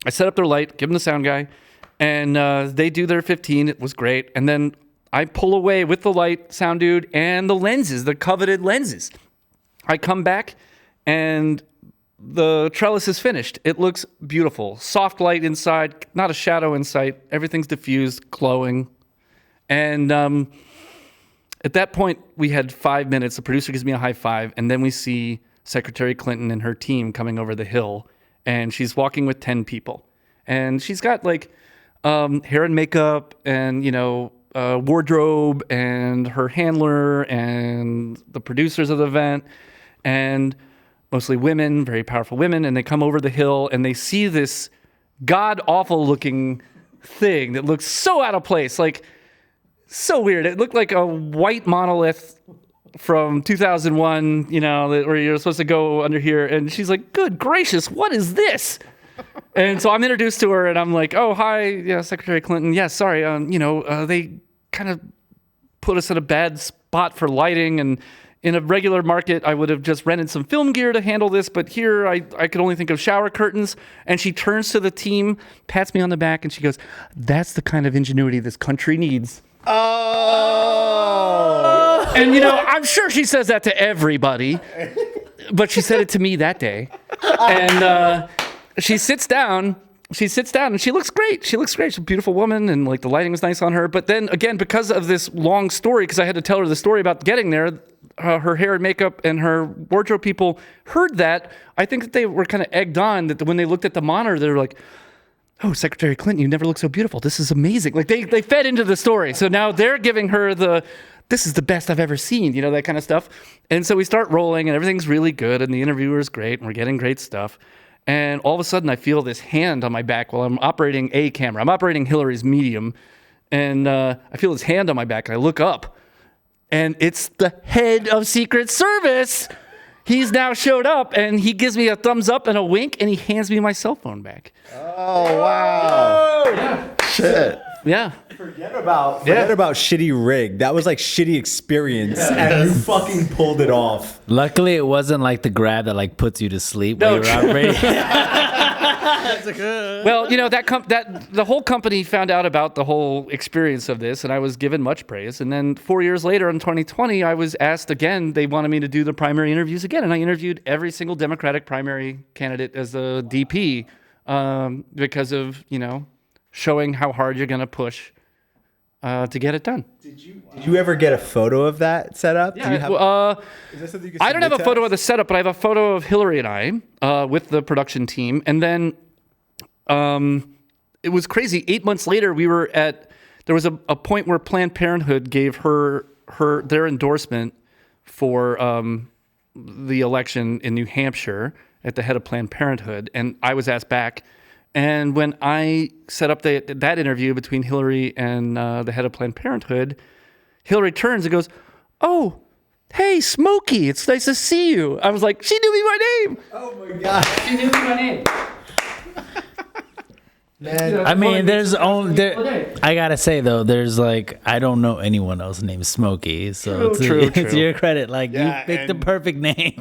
I set up their light, give them the sound guy, and they do their 15. It was great. And then I pull away with the light, sound dude, and the lenses, the coveted lenses. I come back, and the trellis is finished. It looks beautiful. Soft light inside, not a shadow in sight. Everything's diffused, glowing. And at that point, we had 5 minutes. The producer gives me a high five, and then we see Secretary Clinton and her team coming over the hill, and she's walking with 10 people. And she's got like hair and makeup and, wardrobe and her handler and the producers of the event and mostly women, very powerful women. And they come over the hill and they see this god-awful looking thing that looks so out of place, like so weird. It looked like a white monolith from 2001, where you're supposed to go under here. And she's like, good gracious, what is this? And so I'm introduced to her and I'm like, oh, hi, yeah, Secretary Clinton. Yeah, sorry, they kind of put us in a bad spot for lighting. And in a regular market, I would have just rented some film gear to handle this. But here I could only think of shower curtains. And she turns to the team, pats me on the back, and she goes, that's the kind of ingenuity this country needs. Oh! And, I'm sure she says that to everybody, but she said it to me that day. And she sits down and she looks great. She's a beautiful woman and like the lighting is nice on her. But then again, because of this long story, because I had to tell her the story about getting there, her hair and makeup and her wardrobe people heard that. I think that they were kind of egged on that when they looked at the monitor, they were like, oh, Secretary Clinton, you never look so beautiful. This is amazing. Like they fed into the story. So now they're giving her this is the best I've ever seen, that kind of stuff. And so we start rolling and everything's really good and the interviewer's great and we're getting great stuff. And all of a sudden I feel this hand on my back while I'm operating a camera. I'm operating Hillary's medium. And I feel his hand on my back and I look up and it's the head of Secret Service. He's now showed up and he gives me a thumbs up and a wink and he hands me my cell phone back. Oh, wow. Yeah. Shit. Yeah. Forget about shitty rig. That was like shitty experience, and you fucking pulled it off. Luckily, it wasn't like the grab that like puts you to sleep No, while you're operating. Well, that the whole company found out about the whole experience of this, and I was given much praise. And then 4 years later, in 2020, I was asked again. They wanted me to do the primary interviews again, and I interviewed every single Democratic primary candidate as a DP because of showing how hard you're going to push to get it done. Did you ever get a photo of that setup? Yeah, Do you have, is that something you can I don't have a submit to photo us? of the setup, but I have a photo of Hillary and I with the production team. And then it was crazy. 8 months later, there was a point where Planned Parenthood gave their endorsement for the election in New Hampshire at the head of Planned Parenthood. And I was asked back. And when I set up that interview between Hillary and the head of Planned Parenthood, Hillary turns and goes, oh, hey, Smokey, it's nice to see you. I was like, she knew me by name. Oh my god! She knew me by name. Man, I mean, I gotta say though, there's like I don't know anyone else named Smokey, so True. it's your credit. Like Yeah, you picked the perfect name.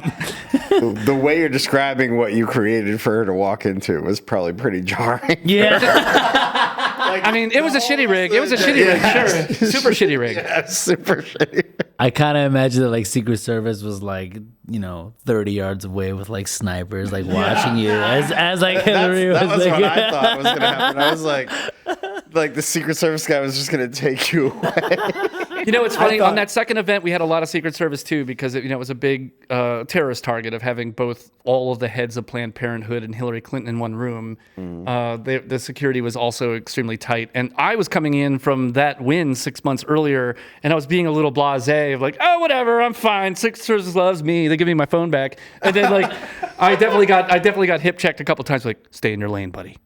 The way you're describing what you created for her to walk into was probably pretty jarring. Yeah, I mean, it was a shitty rig. It was a shitty rig, sure. Super shitty rig. Yeah, super shitty. I kind of imagine that like Secret Service was like 30 yards away with like snipers like watching you as like Hillary That was was like what I thought was gonna happen. I was like the Secret Service guy was just gonna take you away. It's funny. On that second event, we had a lot of Secret Service too, because it was a big terrorist target of having both all of the heads of Planned Parenthood and Hillary Clinton in one room. The security was also extremely tight, and I was coming in from that win 6 months earlier, and I was being a little blasé of like, oh, whatever, I'm fine. Secret Service loves me. They give me my phone back, and then like, I definitely got hip checked a couple times. Like, stay in your lane, buddy.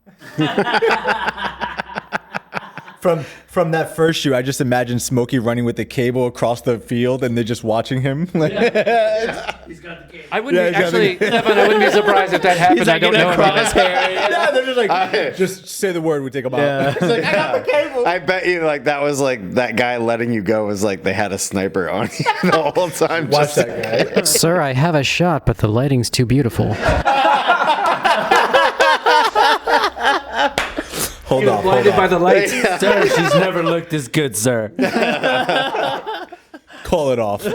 From that first shoot, I just imagine Smokey running with the cable across the field, and they're just watching him. Like, I wouldn't actually, Evan, I wouldn't be surprised if that happened. I don't know about it. yeah, they're just like, just say the word, we take them out. It's like, I got the cable. I bet you like that was like that guy letting you go was like they had a sniper on you the whole time. Watch that guy. Sir, I have a shot, but the lighting's too beautiful. Hold on. Blinded by the lights. Sir, she's never looked this good, sir. Call it off.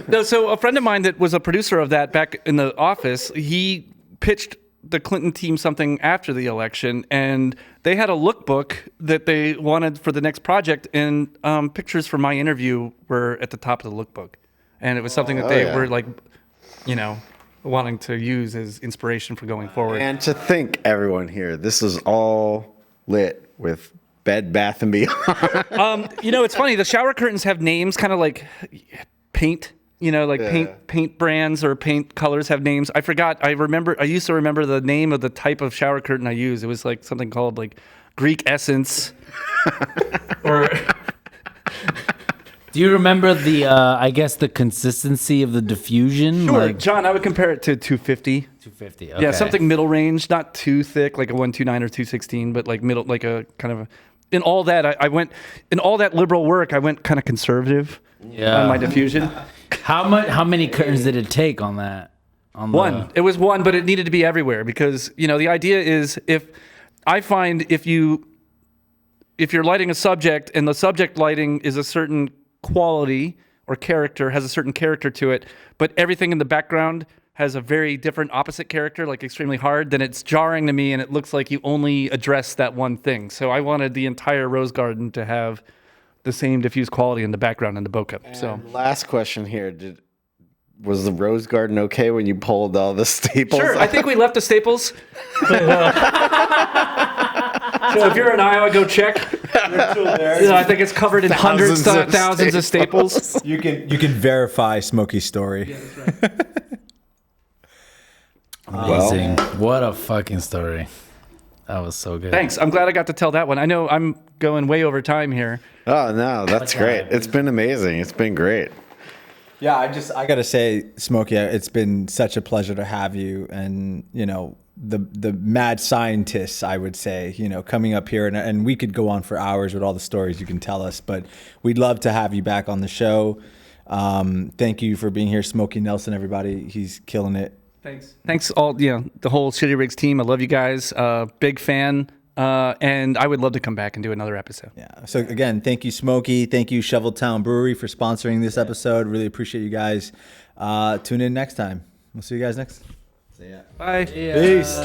No, so a friend of mine that was a producer of that back in the office, he pitched the Clinton team something after the election, and they had a lookbook that they wanted for the next project, and pictures from my interview were at the top of the lookbook. And it was something that they were like, you know, wanting to use as inspiration for going forward. And to think, everyone here, this is all lit with Bed Bath and Beyond. You know, it's funny. The shower curtains have names, kind of like paint. You know, like paint brands or paint colors have names. I forgot. I used to remember the name of the type of shower curtain I use. It was like something called like Greek Essence, or. Do you remember the, I guess, the consistency of the diffusion? Sure, Like, John. I would compare it to 250. 250. Okay. Yeah, something middle range, not too thick, like a 129 or 216, but like middle, like a kind of a. In all that, I went in all that liberal work. I went kind of conservative on my diffusion. How many curtains did it take on that? On One. It was one, but it needed to be everywhere because you know the idea is if you're lighting a subject and the subject lighting is a certain quality or character, has a certain character to it, but everything in the background has a very different opposite character, like extremely hard, then it's jarring to me and it looks like you only address that one thing. So I wanted the entire rose garden to have the same diffuse quality in the background and the bokeh. So Last question here. Was the rose garden okay when you pulled all the staples? sure, I think we left the staples. So if you're in Iowa, go check. I think it's covered in thousands of staples. You can verify Smokey's story. Yeah, that's right. Amazing. What a fucking story. That was so good. Thanks. I'm glad I got to tell that one. I know I'm going way over time here. Oh no, that's great. It's been amazing. It's been great. Yeah, I gotta say, Smokey, it's been such a pleasure to have you, and you know the mad scientists, I would say, you know, coming up here, and we could go on for hours with all the stories you can tell us, but we'd love to have you back on the show. Thank you for being here, Smokey Nelson. Everybody, he's killing it. Thanks all, the whole Shitty Rigs team. I love you guys. Big fan. And I would love to come back and do another episode. Yeah. So again, thank you, Smokey. Thank you, Shoveltown Brewery, for sponsoring this episode. Really appreciate you guys. Tune in next time. We'll see you guys next. Bye. Peace.